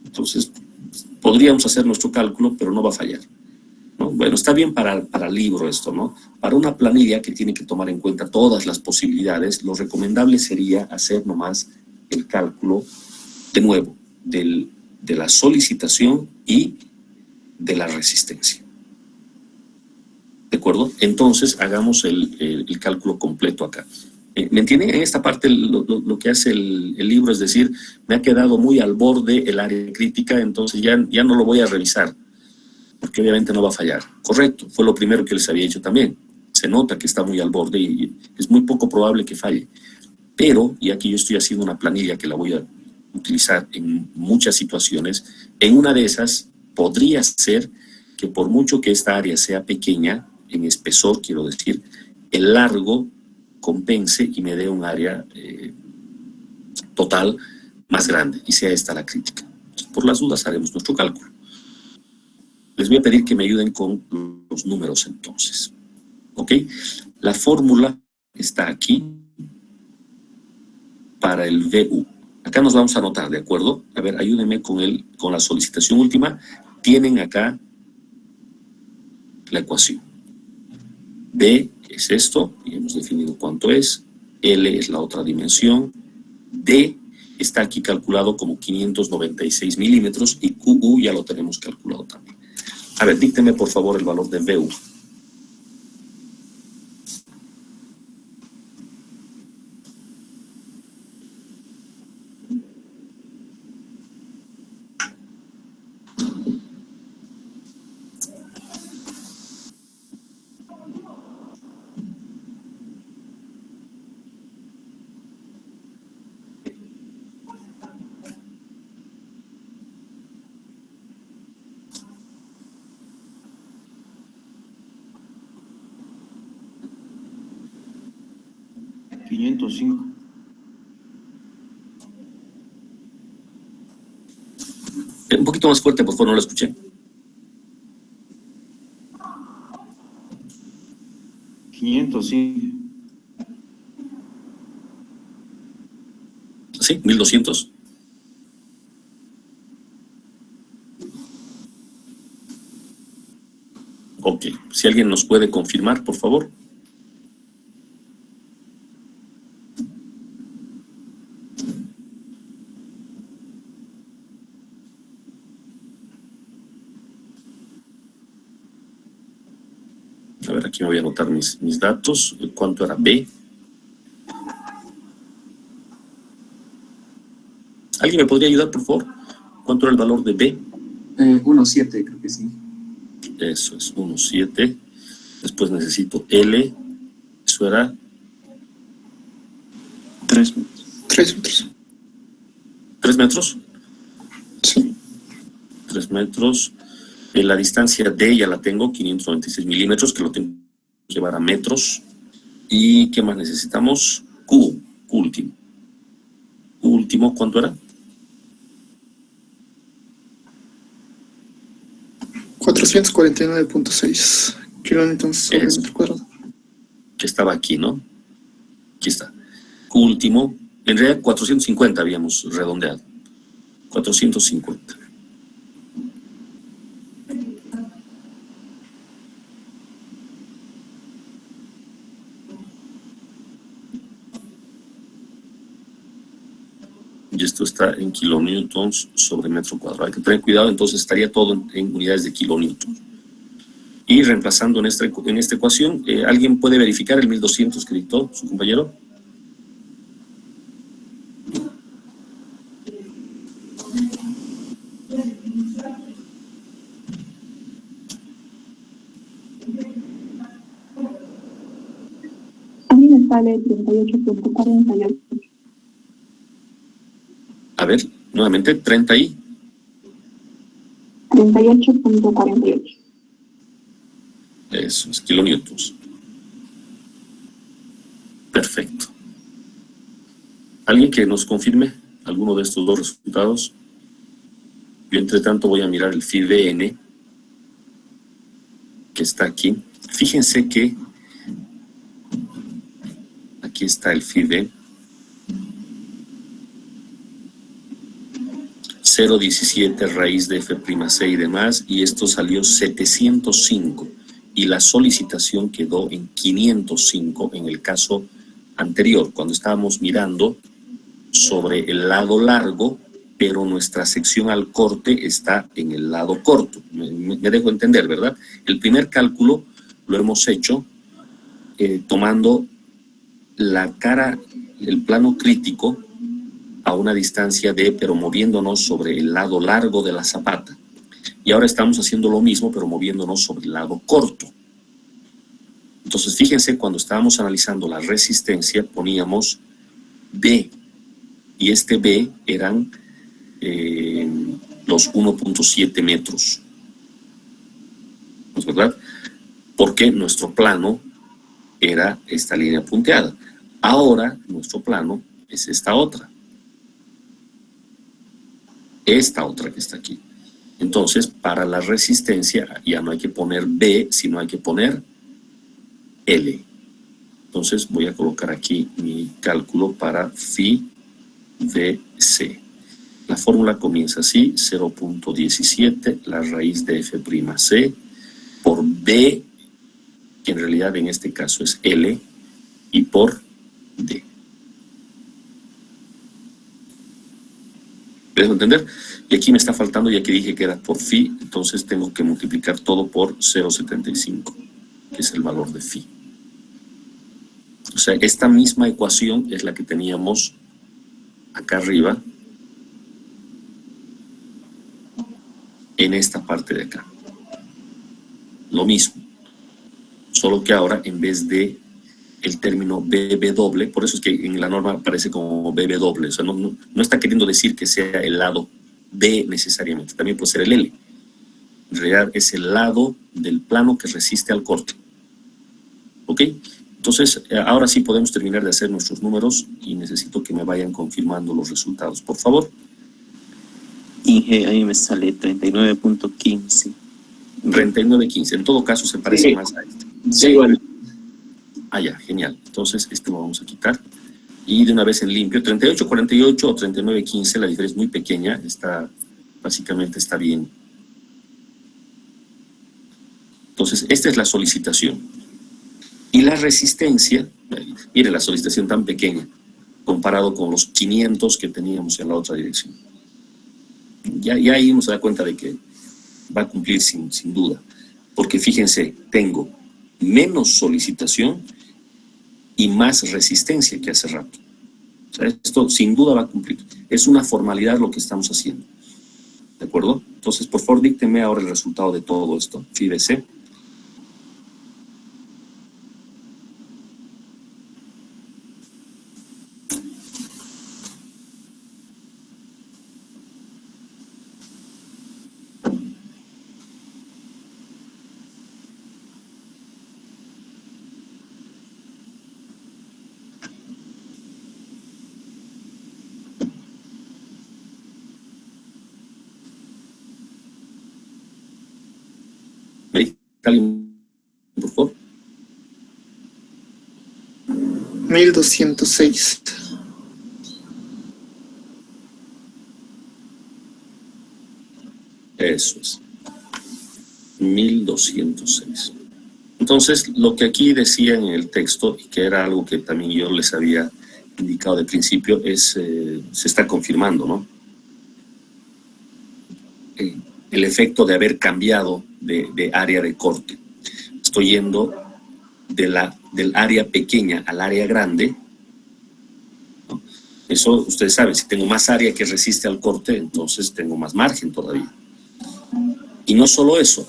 Entonces, podríamos hacer nuestro cálculo, pero no va a fallar, ¿no? Bueno, está bien para el libro esto, ¿no? Para una planilla que tiene que tomar en cuenta todas las posibilidades, lo recomendable sería hacer nomás el cálculo, de nuevo, de la solicitación y de la resistencia. ¿De acuerdo? Entonces, hagamos el cálculo completo acá. ¿Me entienden? En esta parte lo que hace el libro es decir, me ha quedado muy al borde el área crítica, entonces ya no lo voy a revisar, porque obviamente no va a fallar. Correcto, fue lo primero que les había dicho también. Se nota que está muy al borde y es muy poco probable que falle. Pero, y aquí yo estoy haciendo una planilla que la voy a utilizar en muchas situaciones, en una de esas podría ser que por mucho que esta área sea pequeña, en espesor quiero decir, el largo compense y me dé un área total más grande, y sea esta la crítica. Entonces, por las dudas haremos nuestro cálculo. Les voy a pedir que me ayuden con los números entonces. ¿Ok? La fórmula está aquí para el VU. Acá nos vamos a anotar, ¿de acuerdo? A ver, ayúdenme con la solicitación última. Tienen acá la ecuación. B es esto, y hemos definido cuánto es. L es la otra dimensión. D está aquí calculado como 596 milímetros y QU ya lo tenemos calculado también. A ver, dícteme por favor el valor de VU. Un poquito más fuerte, por favor, no lo escuché. 505. Sí, 1200. Ok, si alguien nos puede confirmar, por favor. A ver, aquí me voy a anotar mis datos. ¿Cuánto era B? ¿Alguien me podría ayudar, por favor? ¿Cuánto era el valor de B? 1,7 creo que sí. Eso es 1,7. Después necesito L. Eso era 3 metros. ¿3 metros? Sí. 3 metros. La distancia D ya la tengo, 596 milímetros, que lo tengo que llevar a metros. ¿Y qué más necesitamos? Q último. Q último, ¿cuánto era? 449.6 kilómetros sobre metro cuadrado. Que estaba aquí, ¿no? Aquí está. Q último, en realidad 450 habíamos redondeado. 450. Y esto está en kilonewtons sobre metro cuadrado. Hay que tener cuidado, entonces estaría todo en unidades de kilonewtons. Y reemplazando en esta ecuación, ¿alguien puede verificar el 1200 que dictó su compañero? A mí me sale 38.48. A ver, nuevamente, 30 y 38.48. eso es, kilonewtons. Perfecto. ¿Alguien que nos confirme alguno de estos dos resultados? Yo, entre tanto, voy a mirar el phi-VN, que está aquí. Fíjense que aquí está el phi-V. 0.17 raíz de F'C y demás, y esto salió 705, y la solicitación quedó en 505 en el caso anterior, cuando estábamos mirando sobre el lado largo, pero nuestra sección al corte está en el lado corto. Me dejo entender, ¿verdad? El primer cálculo lo hemos hecho tomando la cara, el plano crítico, a una distancia de, pero moviéndonos sobre el lado largo de la zapata. Y ahora estamos haciendo lo mismo, pero moviéndonos sobre el lado corto. Entonces, fíjense, cuando estábamos analizando la resistencia, poníamos B, y este B eran los 1.7 metros. ¿No es verdad? Porque nuestro plano era esta línea punteada. Ahora, nuestro plano es esta otra. Esta otra que está aquí. Entonces, para la resistencia ya no hay que poner B, sino hay que poner L. Entonces voy a colocar aquí mi cálculo para phi VC. La fórmula comienza así: 0.17, la raíz de F'C por B, que en realidad en este caso es L, y por D. ¿Me dejo entender? Y aquí me está faltando, ya que dije que era por phi, entonces tengo que multiplicar todo por 0.75, que es el valor de phi. O sea, esta misma ecuación es la que teníamos acá arriba, en esta parte de acá. Lo mismo, solo que ahora en vez de el término BB doble, por eso es que en la norma aparece como BB doble, o sea, no está queriendo decir que sea el lado B necesariamente, también puede ser el L. En realidad es el lado del plano que resiste al corte. ¿Ok? Entonces, ahora sí podemos terminar de hacer nuestros números y necesito que me vayan confirmando los resultados, por favor. Inge, ahí me sale 39.15. 39.15, en todo caso se parece más a este. Sí, igual. Ah, ya, genial. Entonces, este lo vamos a quitar. Y de una vez en limpio, 38.48 o 39.15, la diferencia es muy pequeña, básicamente está bien. Entonces, esta es la solicitación. Y la resistencia, mire la solicitación tan pequeña, comparado con los 500 que teníamos en la otra dirección. Ya ahí uno se da cuenta de que va a cumplir sin duda. Porque fíjense, tengo menos solicitación y más resistencia que hace rato. O sea, esto sin duda va a cumplir. Es una formalidad lo que estamos haciendo. ¿De acuerdo? Entonces, por favor, dícteme ahora el resultado de todo esto. Fíjese. ¿Alguien, por favor? 1206. Eso es. 1206. Entonces, lo que aquí decía en el texto, y que era algo que también yo les había indicado de principio, se está confirmando, ¿no? El efecto de haber cambiado de área de corte. Estoy yendo del área pequeña al área grande, ¿no? Eso ustedes saben, si tengo más área que resiste al corte, entonces tengo más margen todavía. Y no solo eso,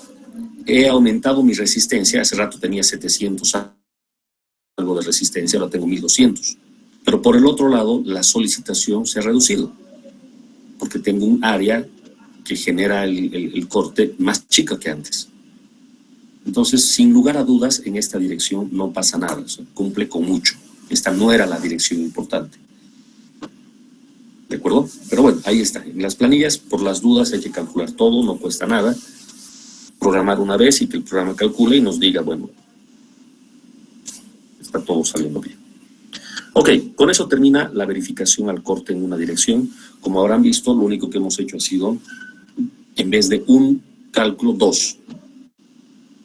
he aumentado mi resistencia, hace rato tenía 700 algo de resistencia, ahora tengo 1200. Pero por el otro lado, la solicitación se ha reducido, porque tengo un área que genera el corte más chica que antes. Entonces, sin lugar a dudas, en esta dirección no pasa nada, o sea, cumple con mucho. Esta no era la dirección importante. ¿De acuerdo? Pero bueno, ahí está. En las planillas, por las dudas, hay que calcular todo, no cuesta nada. Programar una vez y que el programa calcule y nos diga, bueno, está todo saliendo bien. Ok, con eso termina la verificación al corte en una dirección. Como habrán visto, lo único que hemos hecho ha sido, en vez de un cálculo, 2.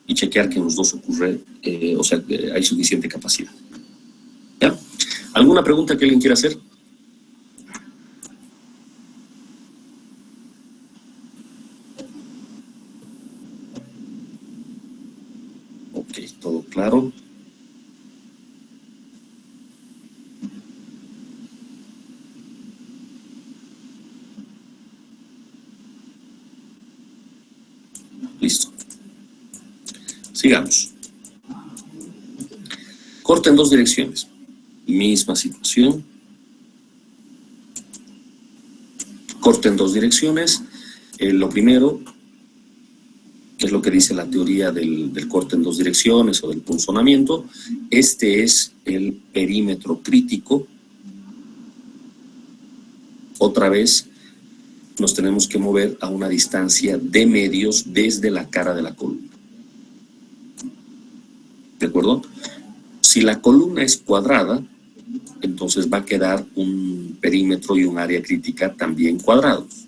Y chequear que en los dos ocurre, hay suficiente capacidad. ¿Ya? ¿Alguna pregunta que alguien quiera hacer? Ok, todo claro. Listo. Sigamos. Corte en dos direcciones. Misma situación. Corte en dos direcciones. Lo primero, que es lo que dice la teoría del corte en dos direcciones o del punzonamiento, este es el perímetro crítico. Otra vez nos tenemos que mover a una distancia de medios desde la cara de la columna. ¿De acuerdo? Si la columna es cuadrada, entonces va a quedar un perímetro y un área crítica también cuadrados.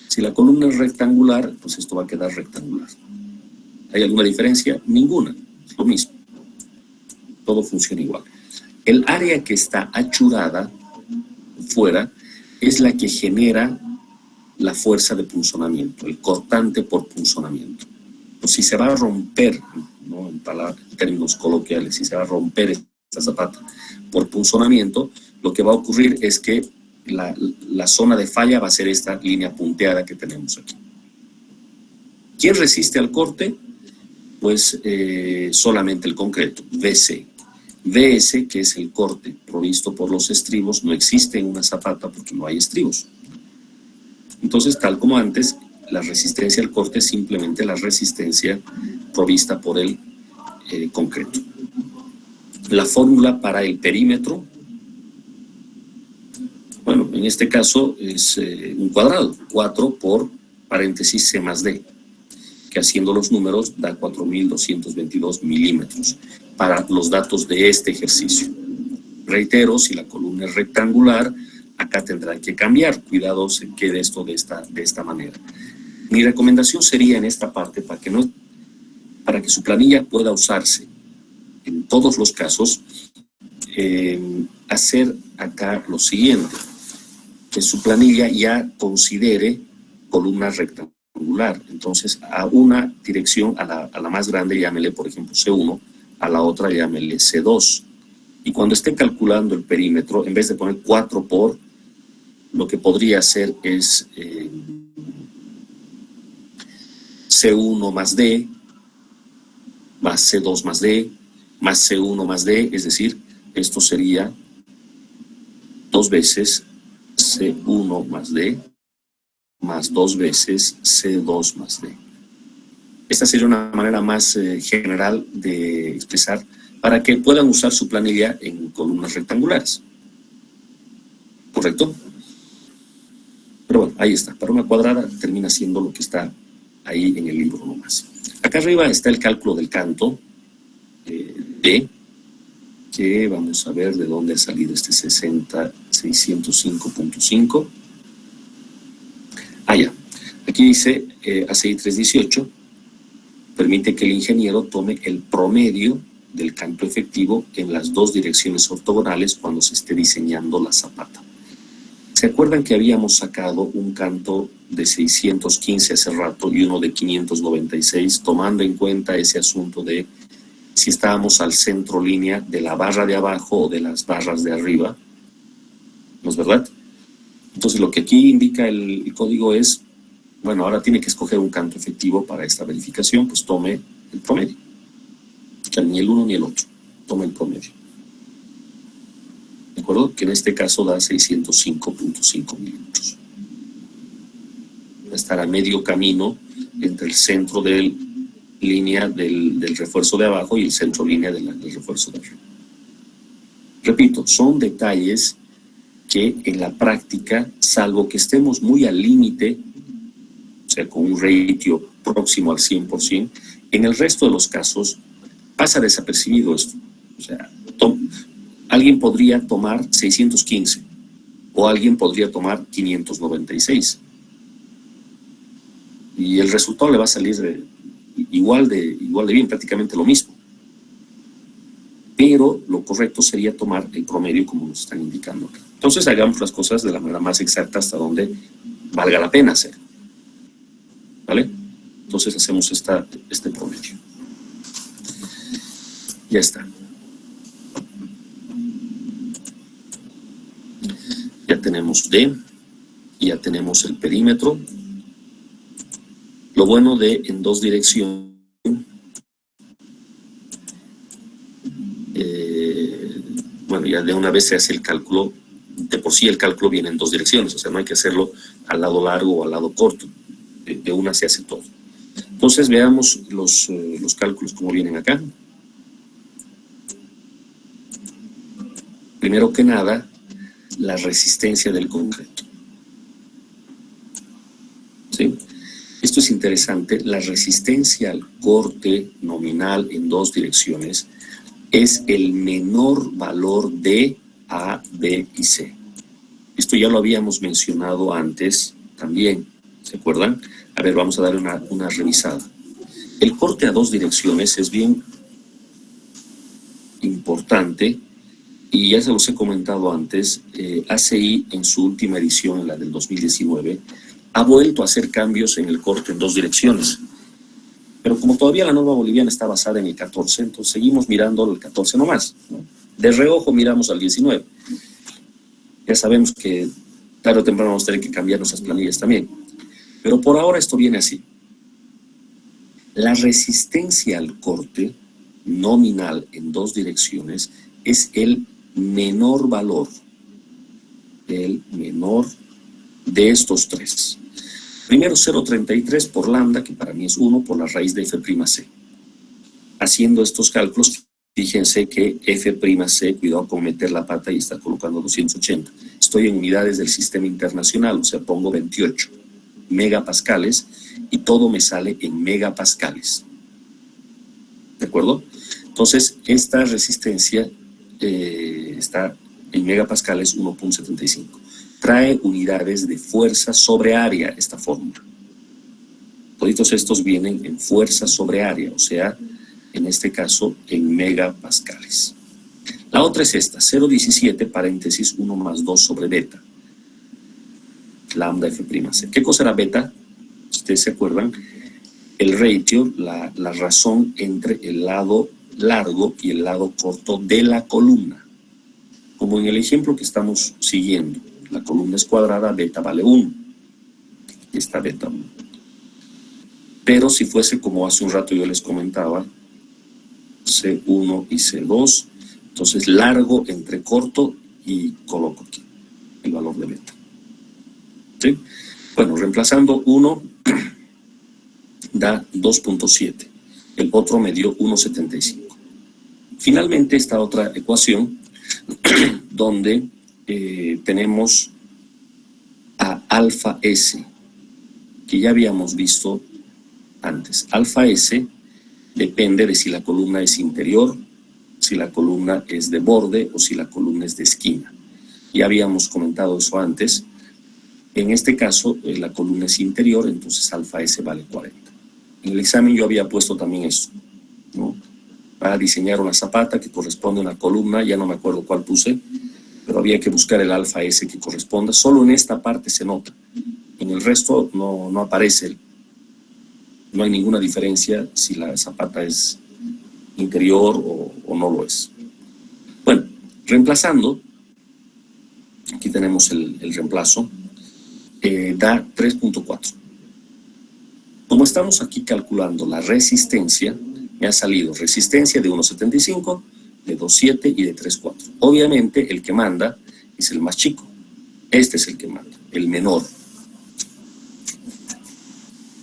Si la columna es rectangular, pues esto va a quedar rectangular. ¿Hay alguna diferencia? Ninguna. Es lo mismo. Todo funciona igual. El área que está achurada fuera es la que genera la fuerza de punzonamiento, el cortante por punzonamiento. Pues si se va a romper, ¿no? En términos coloquiales, si se va a romper esta zapata por punzonamiento, lo que va a ocurrir es que la zona de falla va a ser esta línea punteada que tenemos aquí. ¿Quién resiste al corte? Pues solamente el concreto, VC. VS, que es el corte provisto por los estribos, no existe en una zapata porque no hay estribos. Entonces, tal como antes, la resistencia al corte es simplemente la resistencia provista por el concreto. La fórmula para el perímetro, bueno, en este caso es un cuadrado, 4 por paréntesis C más D, que haciendo los números da 4.222 milímetros para los datos de este ejercicio. Reitero, si la columna es rectangular, acá tendrán que cambiar. Cuidado, se quede esto de esta manera. Mi recomendación sería en esta parte, para que su planilla pueda usarse en todos los casos, hacer acá lo siguiente, que su planilla ya considere columna rectangular. Entonces, a una dirección, a la más grande, llámele, por ejemplo, C1, a la otra llámele C2. Y cuando esté calculando el perímetro, en vez de poner 4 por, lo que podría hacer es C1 más D, más C2 más D, más C1 más D, es decir, esto sería 2 veces C1 más D, más 2 veces C2 más D. Esta sería una manera más general de expresar para que puedan usar su planilla en columnas rectangulares. ¿Correcto? Pero bueno, ahí está. Para una cuadrada termina siendo lo que está ahí en el libro nomás. Acá arriba está el cálculo del canto D, que vamos a ver de dónde ha salido este 605.5. Ya. Aquí dice ACI 318, permite que el ingeniero tome el promedio del canto efectivo en las dos direcciones ortogonales cuando se esté diseñando la zapata. ¿Se acuerdan que habíamos sacado un canto de 615 hace rato y uno de 596, tomando en cuenta ese asunto de si estábamos al centro línea de la barra de abajo o de las barras de arriba? ¿No es verdad? Entonces lo que aquí indica el código es, bueno, ahora tiene que escoger un canto efectivo para esta verificación, pues tome el promedio. Que ni el uno ni el otro. toma el promedio. ¿De acuerdo? Que en este caso da 605.5 milímetros. Va a estar a medio camino entre el centro de línea del refuerzo de abajo y el centro línea del refuerzo de arriba. Repito, son detalles que en la práctica, salvo que estemos muy al límite, o sea, con un ratio próximo al 100%, en el resto de los casos pasa desapercibido esto. O sea, alguien podría tomar 615 o alguien podría tomar 596. Y el resultado le va a salir igual de bien, prácticamente lo mismo. Pero lo correcto sería tomar el promedio como nos están indicando acá. Entonces hagamos las cosas de la manera más exacta hasta donde valga la pena hacer. ¿Vale? Entonces hacemos este promedio. Ya está. Ya tenemos D, y ya tenemos el perímetro. Lo bueno de en dos direcciones, bueno, ya de una vez se hace el cálculo, de por sí el cálculo viene en dos direcciones, o sea, no hay que hacerlo al lado largo o al lado corto, de una se hace todo. Entonces veamos los cálculos como vienen acá. Primero que nada, la resistencia del concreto. ¿Sí? Esto es interesante, la resistencia al corte nominal en dos direcciones es el menor valor de A, B y C. Esto ya lo habíamos mencionado antes también, ¿se acuerdan? A ver, vamos a dar una revisada. El corte a dos direcciones es bien importante y ya se los he comentado antes. ACI en su última edición, en la del 2019, ha vuelto a hacer cambios en el corte en dos direcciones. Pero como todavía la norma boliviana está basada en el 14, entonces seguimos mirando el 14 nomás, ¿no? De reojo miramos al 19. Ya sabemos que tarde o temprano vamos a tener que cambiar nuestras planillas también. Pero por ahora esto viene así. La resistencia al corte nominal en dos direcciones es el menor valor, el menor de estos tres. Primero 0,33 por lambda, que para mí es 1 por la raíz de F'C. Haciendo estos cálculos, fíjense que F'C, cuidado con meter la pata y está colocando 280. Estoy en unidades del sistema internacional, o sea, pongo 28 megapascales y todo me sale en megapascales. ¿De acuerdo? Entonces, esta resistencia está en megapascales 1.75. Trae unidades de fuerza sobre área esta fórmula. Toditos estos vienen en fuerza sobre área, o sea, en este caso en megapascales. La otra es esta, 0,17 paréntesis 1 más 2 sobre beta. Lambda F'C. ¿Qué cosa era beta? Ustedes se acuerdan, el ratio, la razón entre el lado largo y el lado corto de la columna. Como en el ejemplo que estamos siguiendo, la columna es cuadrada, beta vale 1. Aquí está beta 1. Pero si fuese como hace un rato yo les comentaba, C1 y C2, entonces largo entre corto y coloco aquí el valor de beta. ¿Sí? Bueno, reemplazando 1 da 2.7. El otro me dio 1.75. Finalmente esta otra ecuación donde tenemos a alfa S, que ya habíamos visto antes. Alfa S depende de si la columna es interior, si la columna es de borde o si la columna es de esquina. Ya habíamos comentado eso antes. En este caso, la columna es interior, entonces alfa S vale 40. En el examen yo había puesto también eso, ¿no? Para diseñar una zapata que corresponde a una columna, ya no me acuerdo cuál puse, pero había que buscar el alfa S que corresponda. Solo en esta parte se nota. En el resto no aparece. No hay ninguna diferencia si la zapata es interior o no lo es. Bueno, reemplazando, aquí tenemos el reemplazo, da 3.4. Como estamos aquí calculando la resistencia, me ha salido resistencia de 1.75 de 2.7 y de 3.4. Obviamente el que manda es el más chico. Este es el que manda, el menor.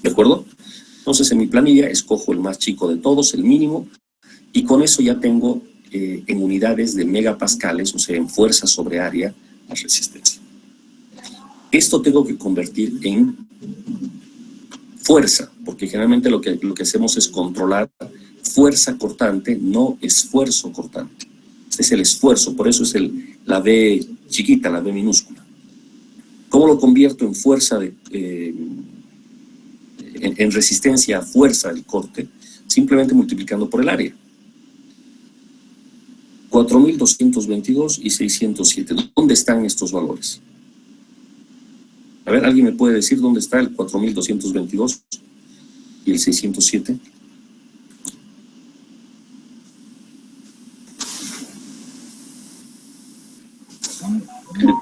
¿De acuerdo? Entonces en mi planilla escojo el más chico de todos, el mínimo, y con eso ya tengo en unidades de megapascales, o sea, en fuerza sobre área, la resistencia. Esto tengo que convertir en fuerza, porque generalmente lo que hacemos es controlar fuerza cortante, no esfuerzo cortante. Este es el esfuerzo, por eso es la V chiquita, la V minúscula. ¿Cómo lo convierto en fuerza, en resistencia a fuerza del corte? Simplemente multiplicando por el área. 4.222 y 607. ¿Dónde están estos valores? A ver, ¿alguien me puede decir dónde está el 4.222 y el 607?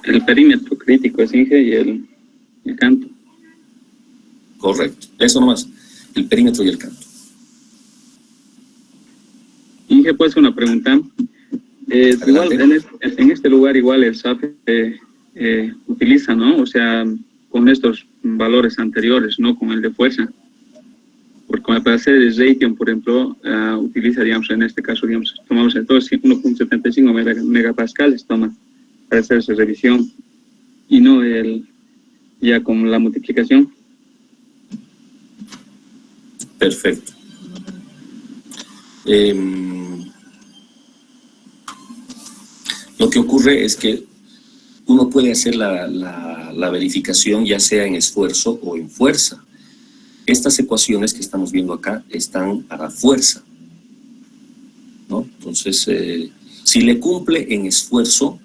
El perímetro crítico es Inge y el canto. Correcto, eso nomás, el perímetro y el canto. Inge, pues una pregunta. Igual, en este lugar igual el SAP utiliza, ¿no? O sea, con estos valores anteriores, no con el de fuerza. Porque para hacer el Raytheon, por ejemplo, utiliza, digamos, en este caso, digamos, tomamos entonces 1.75 megapascales, toma, para hacer esa revisión, y no ya con la multiplicación. Perfecto. Lo que ocurre es que uno puede hacer la verificación ya sea en esfuerzo o en fuerza. Estas ecuaciones que estamos viendo acá están para fuerza, ¿no? Entonces, si le cumple en esfuerzo,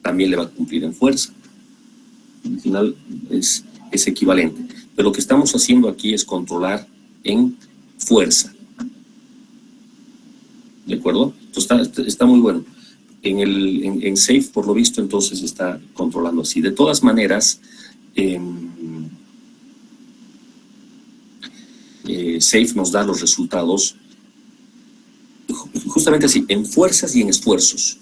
también le va a cumplir en fuerza. Al final es equivalente. Pero lo que estamos haciendo aquí es controlar en fuerza. ¿De acuerdo? Entonces está muy bueno. En SAFE, por lo visto, entonces está controlando así. De todas maneras, SAFE nos da los resultados justamente así, en fuerzas y en esfuerzos.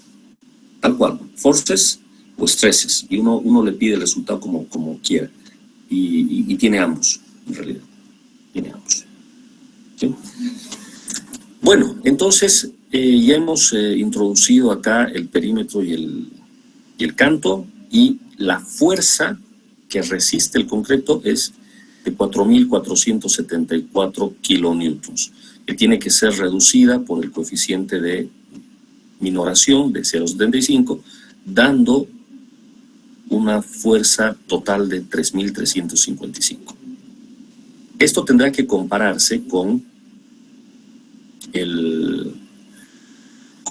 Tal cual, forces o stresses. Y uno le pide el resultado como quiera. Y tiene ambos, en realidad. Tiene ambos. ¿Sí? Bueno, entonces ya hemos introducido acá el perímetro y el canto, y la fuerza que resiste el concreto es de 4.474 kilonewtons, que tiene que ser reducida por el coeficiente de minoración de 0,75, dando una fuerza total de 3.355. Esto tendrá que compararse con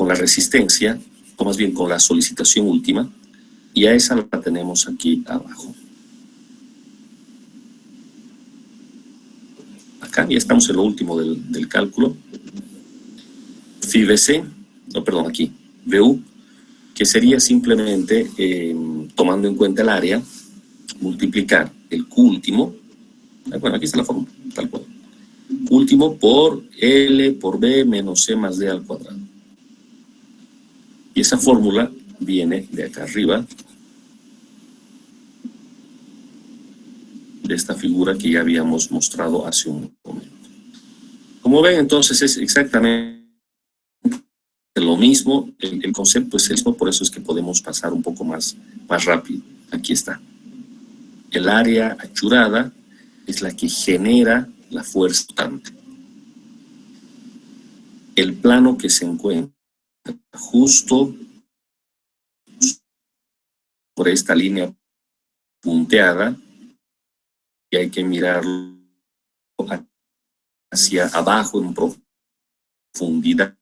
la resistencia, o más bien con la solicitación última, y a esa la tenemos aquí abajo. Acá ya estamos en lo último del cálculo. FIBC, aquí, VU, que sería simplemente, tomando en cuenta el área, multiplicar el Q último, bueno, aquí está la fórmula, tal cual, último por L por B menos C más D al cuadrado. Y esa fórmula viene de acá arriba, de esta figura que ya habíamos mostrado hace un momento. Como ven, entonces es exactamente lo mismo, el concepto es el mismo, por eso es que podemos pasar un poco más rápido. Aquí está. El área achurada es la que genera la fuerza cortante. El plano que se encuentra justo por esta línea punteada, y hay que mirarlo hacia abajo en profundidad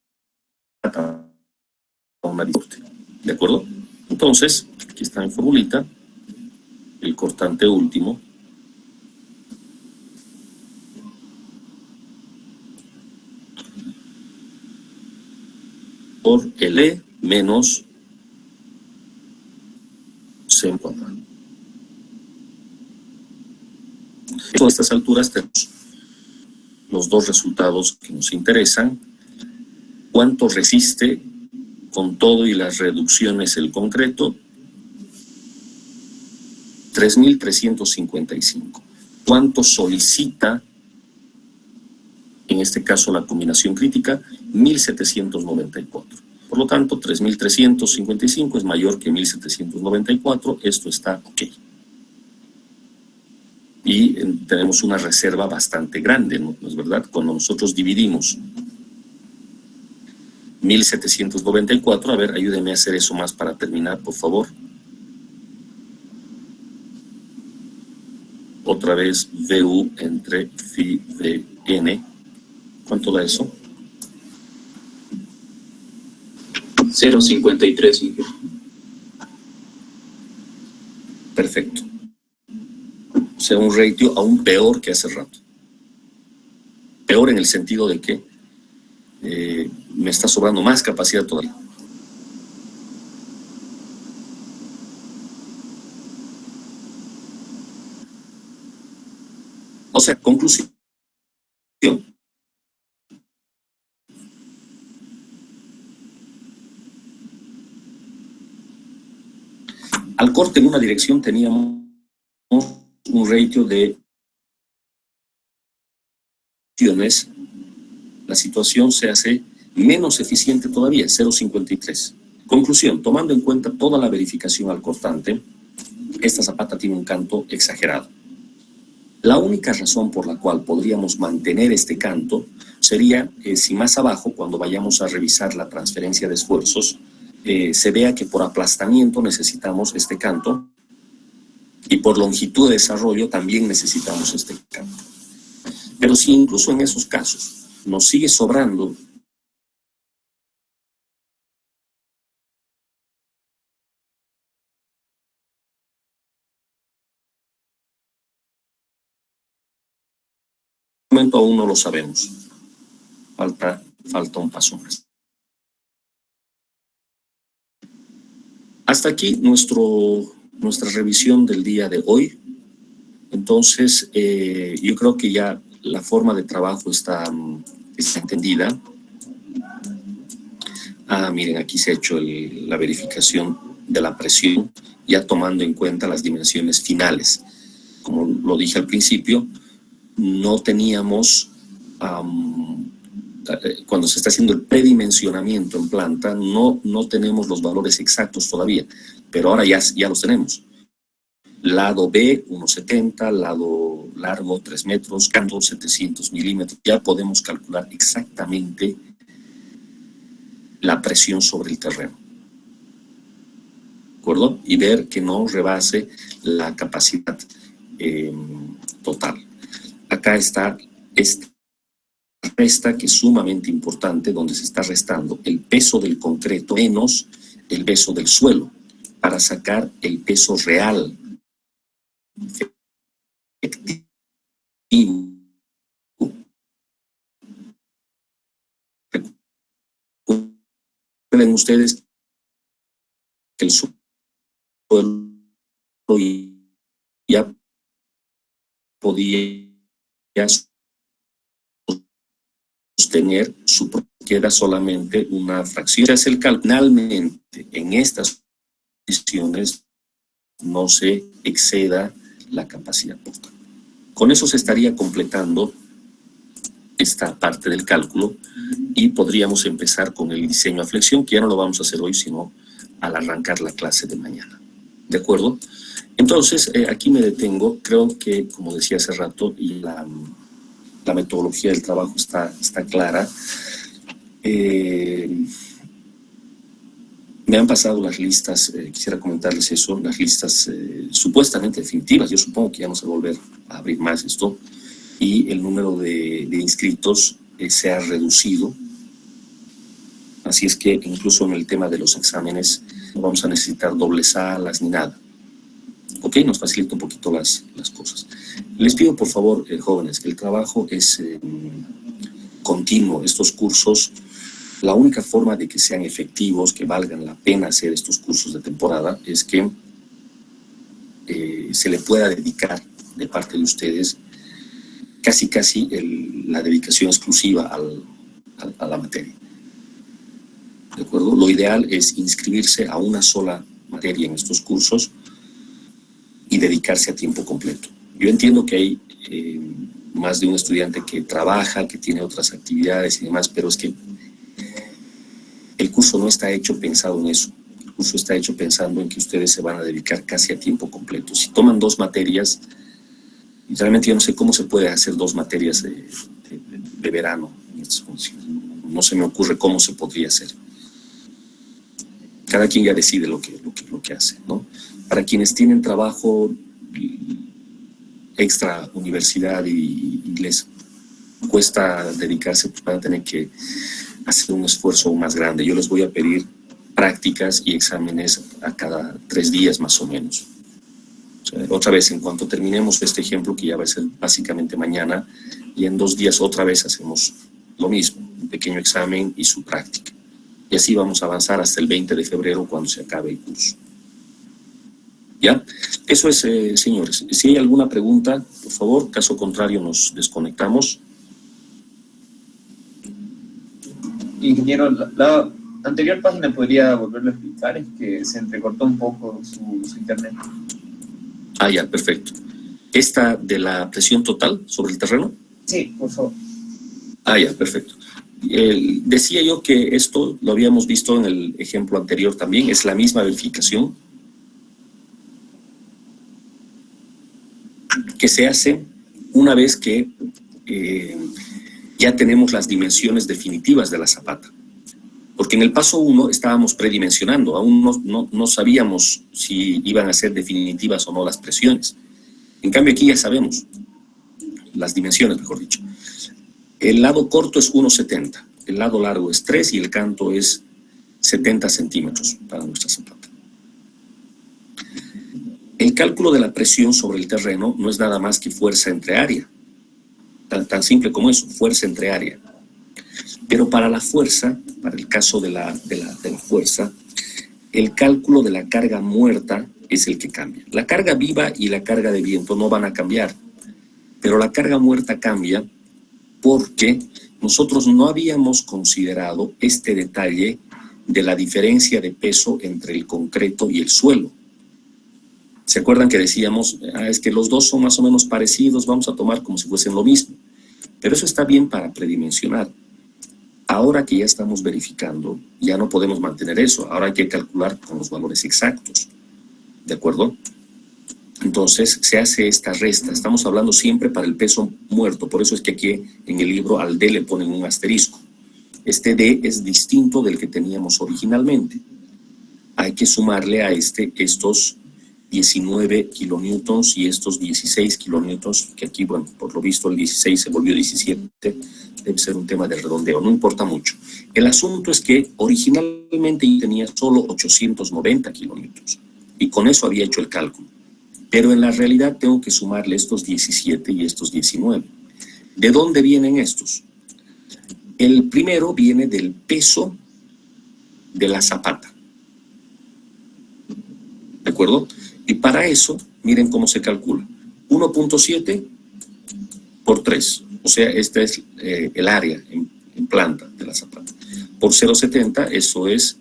a una distancia. ¿De acuerdo? Entonces, aquí está mi formulita, el cortante último por L menos C en cuadrado. A todas estas alturas tenemos los dos resultados que nos interesan: cuánto resiste con todo y las reducciones el concreto, 3.355. ¿Cuánto solicita, en este caso la combinación crítica? 1.794. Por lo tanto, 3.355 es mayor que 1.794. Esto está ok. Y tenemos una reserva bastante grande, ¿no es verdad? Cuando nosotros dividimos 1.794, a ver, ayúdenme a hacer eso más para terminar, por favor. Otra vez, VU entre phi VN. ¿Cuánto da eso? 0.53. Perfecto. O sea, un ratio aún peor que hace rato. Peor en el sentido de que me está sobrando más capacidad todavía. O sea, conclusión. Al corte en una dirección teníamos un ratio de acciones. La situación se hace menos eficiente todavía, 0.53. Conclusión, tomando en cuenta toda la verificación al cortante, esta zapata tiene un canto exagerado. La única razón por la cual podríamos mantener este canto sería si más abajo, cuando vayamos a revisar la transferencia de esfuerzos, se vea que por aplastamiento necesitamos este canto y por longitud de desarrollo también necesitamos este canto. Pero si incluso en esos casos nos sigue sobrando momento aún no lo sabemos. Falta un paso más. Hasta aquí nuestra revisión del día de hoy. Entonces, yo creo que ya la forma de trabajo está entendida. Miren, aquí se ha hecho la verificación de la presión, ya tomando en cuenta las dimensiones finales. Como lo dije al principio, no teníamos, cuando se está haciendo el predimensionamiento en planta, no tenemos los valores exactos todavía, pero ahora ya los tenemos. Lado B, 1,70, lado largo, 3 metros, canto 700 milímetros. Ya podemos calcular exactamente la presión sobre el terreno. ¿De acuerdo? Y ver que no rebase la capacidad total. Acá está esta resta que es sumamente importante, donde se está restando el peso del concreto menos el peso del suelo, para sacar el peso real efectivo. Recuerden ustedes que el suelo ya podía sostener su queda solamente una fracción. Se hace el cálculo. Finalmente, en estas condiciones no se exceda la capacidad total. Con eso se estaría completando esta parte del cálculo y podríamos empezar con el diseño a flexión, que ya no lo vamos a hacer hoy, sino al arrancar la clase de mañana. ¿De acuerdo? Entonces, aquí me detengo. Creo que, como decía hace rato, y la metodología del trabajo está clara. Me han pasado las listas, quisiera comentarles eso, las listas supuestamente definitivas. Yo supongo que ya no se va a volver a abrir más esto, y el número de inscritos se ha reducido. Así es que incluso en el tema de los exámenes no vamos a necesitar dobles salas ni nada. Ok, nos facilita un poquito las cosas. Les pido por favor, jóvenes, que el trabajo es continuo. Estos cursos, la única forma de que sean efectivos, que valgan la pena hacer estos cursos de temporada, es que se le pueda dedicar de parte de ustedes casi la dedicación exclusiva a la materia. ¿De acuerdo? Lo ideal es inscribirse a una sola materia en estos cursos y dedicarse a tiempo completo. Yo entiendo que hay más de un estudiante que trabaja, que tiene otras actividades y demás, pero es que el curso no está hecho pensado en eso. El curso está hecho pensando en que ustedes se van a dedicar casi a tiempo completo. Si toman 2 materias, y realmente yo no sé cómo se puede hacer 2 materias de verano en estas condiciones. No se me ocurre cómo se podría hacer. Cada quien ya decide lo que hace, ¿no? Para quienes tienen trabajo extra universidad y les cuesta dedicarse, pues van a tener que hacer un esfuerzo aún más grande. Yo les voy a pedir prácticas y exámenes a cada 3 días más o menos. O sea, otra vez, en cuanto terminemos este ejemplo, que ya va a ser básicamente mañana, y en 2 días otra vez hacemos lo mismo, un pequeño examen y su práctica. Y así vamos a avanzar hasta el 20 de febrero cuando se acabe el curso. ¿Ya? Eso es, señores. Si hay alguna pregunta, por favor, caso contrario nos desconectamos. Ingeniero, la anterior página podría volverlo a explicar, es que se entrecortó un poco su internet. Ah, ya, perfecto. ¿Esta de la presión total sobre el terreno? Sí, por favor. Ah, ya, perfecto. Decía yo que esto lo habíamos visto en el ejemplo anterior también, es la misma verificación que se hace una vez que ya tenemos las dimensiones definitivas de la zapata. Porque en el paso 1 estábamos predimensionando, aún no sabíamos si iban a ser definitivas o no las presiones. En cambio aquí ya sabemos las dimensiones, mejor dicho. El lado corto es 1,70, el lado largo es 3 y el canto es 70 centímetros para nuestra zapata. El cálculo de la presión sobre el terreno no es nada más que fuerza entre área. Tan simple como eso, fuerza entre área. Pero para la fuerza, para el caso de la fuerza, el cálculo de la carga muerta es el que cambia. La carga viva y la carga de viento no van a cambiar, pero la carga muerta cambia porque nosotros no habíamos considerado este detalle de la diferencia de peso entre el concreto y el suelo. ¿Se acuerdan que decíamos, es que los dos son más o menos parecidos, vamos a tomar como si fuesen lo mismo? Pero eso está bien para predimensionar. Ahora que ya estamos verificando, ya no podemos mantener eso. Ahora hay que calcular con los valores exactos. ¿De acuerdo? Entonces se hace esta resta. Estamos hablando siempre para el peso muerto. Por eso es que aquí en el libro al D le ponen un asterisco. Este D es distinto del que teníamos originalmente. Hay que sumarle a estos 19 kilonewtons y estos 16 kilonewtons, que aquí, bueno, por lo visto el 16 se volvió 17, debe ser un tema de redondeo, no importa mucho. El asunto es que originalmente tenía solo 890 kilonewtons y con eso había hecho el cálculo. Pero en la realidad tengo que sumarle estos 17 y estos 19. ¿De dónde vienen estos? El primero viene del peso de la zapata. ¿De acuerdo? Y para eso, miren cómo se calcula. 1.7 por 3. O sea, este es el área en planta de la zapata. Por 0.70, eso es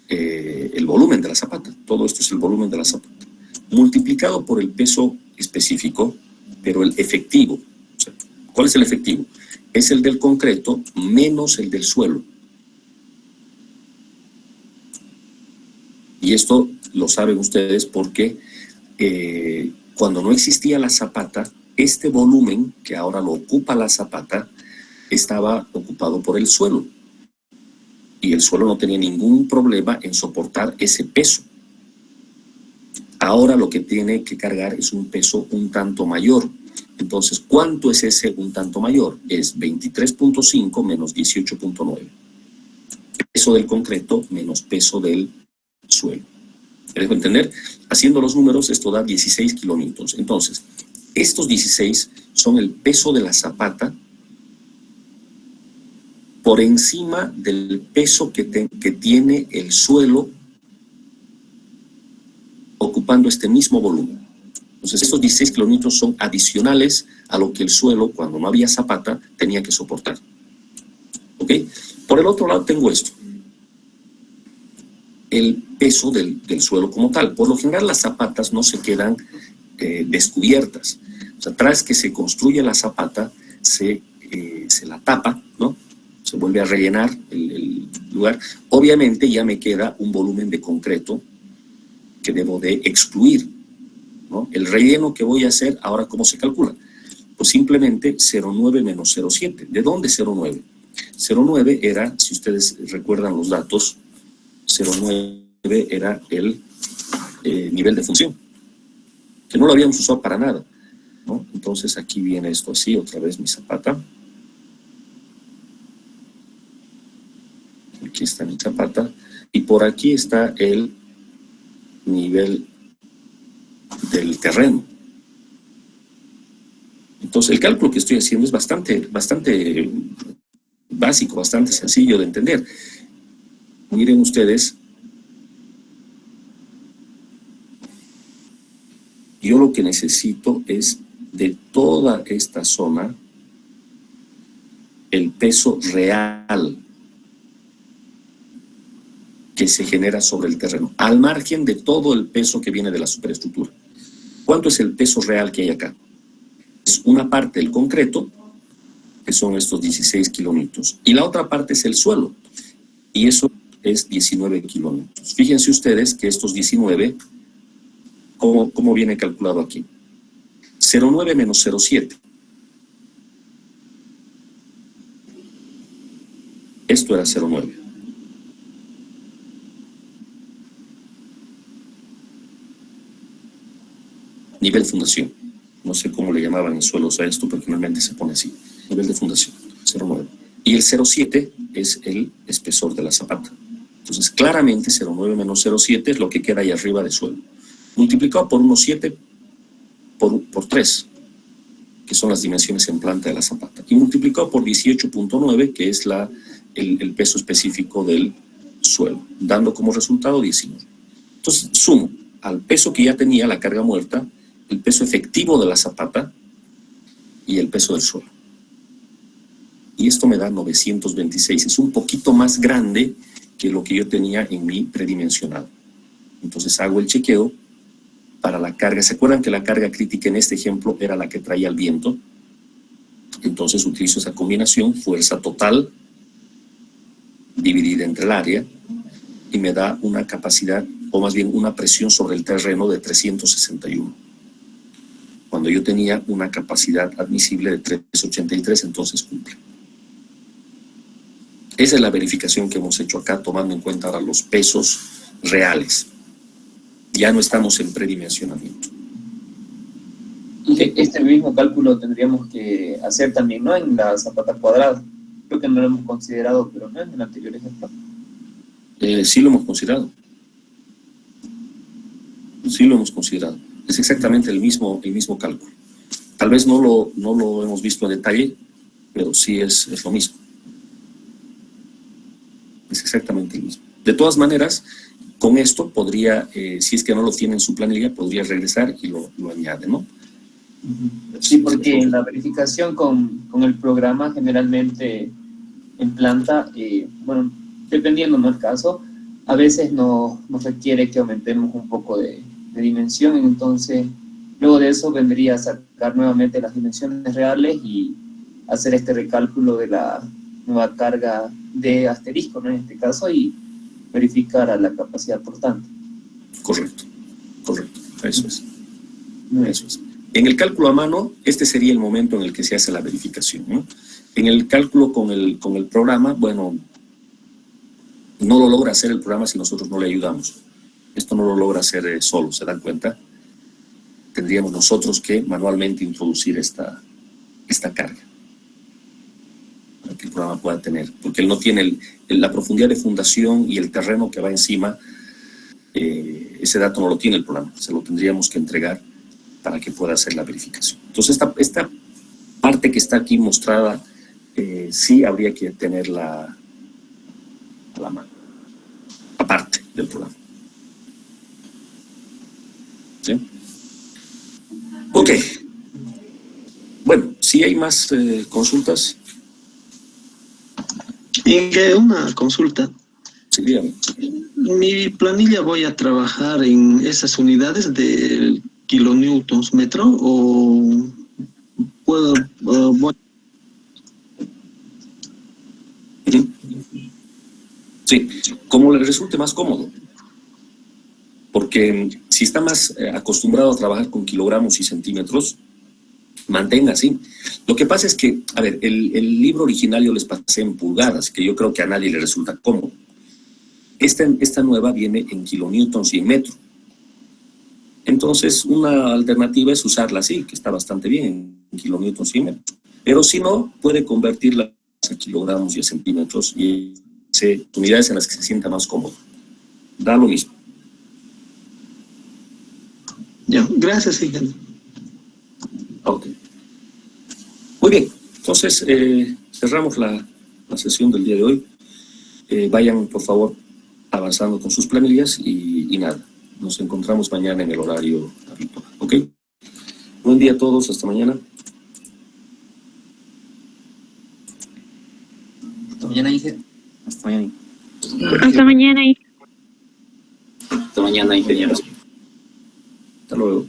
el volumen de la zapata. Todo esto es el volumen de la zapata. Multiplicado por el peso específico, pero el efectivo. O sea, ¿cuál es el efectivo? Es el del concreto menos el del suelo. Y esto lo saben ustedes porque cuando no existía la zapata, este volumen que ahora lo ocupa la zapata estaba ocupado por el suelo. Y el suelo no tenía ningún problema en soportar ese peso. Ahora lo que tiene que cargar es un peso un tanto mayor. Entonces, ¿cuánto es ese un tanto mayor? Es 23.5 menos 18.9. Peso del concreto menos peso del suelo. ¿Me dejo entender? Haciendo los números, esto da 16 kilonewtons. Entonces, estos 16 son el peso de la zapata por encima del peso que tiene el suelo ocupando este mismo volumen. Entonces, estos 16 kilonewtons son adicionales a lo que el suelo, cuando no había zapata, tenía que soportar. ¿Ok? Por el otro lado tengo esto. el peso del suelo como tal. Por lo general las zapatas no se quedan descubiertas. O sea, tras que se construye la zapata, se la tapa, ¿no? Se vuelve a rellenar el lugar. Obviamente ya me queda un volumen de concreto que debo de excluir, ¿no? El relleno que voy a hacer, ahora, ¿cómo se calcula? Pues simplemente 0,9 menos 0,7. ¿De dónde 0,9? 0,9 era, si ustedes recuerdan los datos, 0,9 era el nivel de función, que no lo habíamos usado para nada, ¿no? Entonces aquí viene esto así, otra vez mi zapata. Aquí está mi zapata. Y por aquí está el nivel del terreno. Entonces el cálculo que estoy haciendo es bastante básico, bastante sencillo de entender. Miren ustedes, yo lo que necesito es de toda esta zona el peso real que se genera sobre el terreno, al margen de todo el peso que viene de la superestructura. ¿Cuánto es el peso real que hay acá? Es una parte el concreto, que son estos 16 kilonewtons, y la otra parte es el suelo, y eso es 19 kilonewtons. Fíjense ustedes que estos 19, ¿cómo viene calculado aquí? 0,9 menos 0,7. Esto era 0,9. Nivel fundación. No sé cómo le llamaban en suelos a esto, pero normalmente se pone así. Nivel de fundación, 0,9. Y el 0,7 es el espesor de la zapata. Entonces, claramente 0,9 menos 0,7 es lo que queda ahí arriba de suelo. Multiplicado por 1,7 por 3, que son las dimensiones en planta de la zapata. Y multiplicado por 18,9, que es el peso específico del suelo, dando como resultado 19. Entonces, sumo al peso que ya tenía la carga muerta, el peso efectivo de la zapata y el peso del suelo. Y esto me da 926. Es un poquito más grande que lo que yo tenía en mi predimensionado. Entonces hago el chequeo para la carga. ¿Se acuerdan que la carga crítica en este ejemplo era la que traía el viento? Entonces utilizo esa combinación, fuerza total dividida entre el área, y me da una capacidad, o más bien una presión sobre el terreno de 361. Cuando yo tenía una capacidad admisible de 383, entonces cumple. Esa es la verificación que hemos hecho acá, tomando en cuenta ahora los pesos reales. Ya no estamos en predimensionamiento. Y este mismo cálculo tendríamos que hacer también, ¿no? En la zapata cuadrada. Creo que no lo hemos considerado, pero no en el anterior ejemplo. Sí lo hemos considerado. Sí lo hemos considerado. Es exactamente el mismo cálculo. Tal vez no lo hemos visto en detalle, pero sí es lo mismo. Es exactamente el mismo. De todas maneras, con esto podría, si es que no lo tiene en su planilla, podría regresar y lo añade, ¿no? Sí, porque en la verificación con el programa, generalmente en planta, bueno, dependiendo del caso, a veces nos requiere que aumentemos un poco de dimensión, entonces luego de eso vendría a sacar nuevamente las dimensiones reales y hacer este recálculo de la nueva carga de asterisco, ¿no? En este caso, y verificar a la capacidad portante. Correcto, eso es. En el cálculo a mano, este sería el momento en el que se hace la verificación, ¿no? En el cálculo con el programa, bueno, no lo logra hacer el programa si nosotros no le ayudamos. Esto no lo logra hacer solo, ¿se dan cuenta? Tendríamos nosotros que manualmente introducir esta carga para que el programa pueda tener, porque él no tiene la profundidad de fundación y el terreno que va encima, ese dato no lo tiene el programa, se lo tendríamos que entregar para que pueda hacer la verificación. Entonces esta parte que está aquí mostrada, sí habría que tenerla a la mano, aparte del programa. ¿Sí? Ok. Bueno, si hay más consultas. Y que una consulta. Sí, dígame. mi planilla voy a trabajar en esas unidades de kilonewtons metro o puedo voy. Sí, como le resulte más cómodo. Porque si está más acostumbrado a trabajar con kilogramos y centímetros, mantenga así. Lo que pasa es que, a ver, el libro original yo les pasé en pulgadas, que yo creo que a nadie le resulta cómodo. Esta nueva viene en kilonewtons y en metro. Entonces, una alternativa es usarla así, que está bastante bien, en kilonewtons y en metro. Pero si no, puede convertirla a kilogramos y a centímetros y unidades en las que se sienta más cómodo. Da lo mismo. Ya, gracias, Ingeniero. Ok. Muy bien, entonces cerramos la sesión del día de hoy. Vayan, por favor, avanzando con sus planillas y nada, nos encontramos mañana en el horario habitual. ¿Ok? Buen día a todos, hasta mañana. Hasta mañana, Inge. Hasta mañana. Hasta mañana. Hasta mañana, ingeniero. Hasta luego.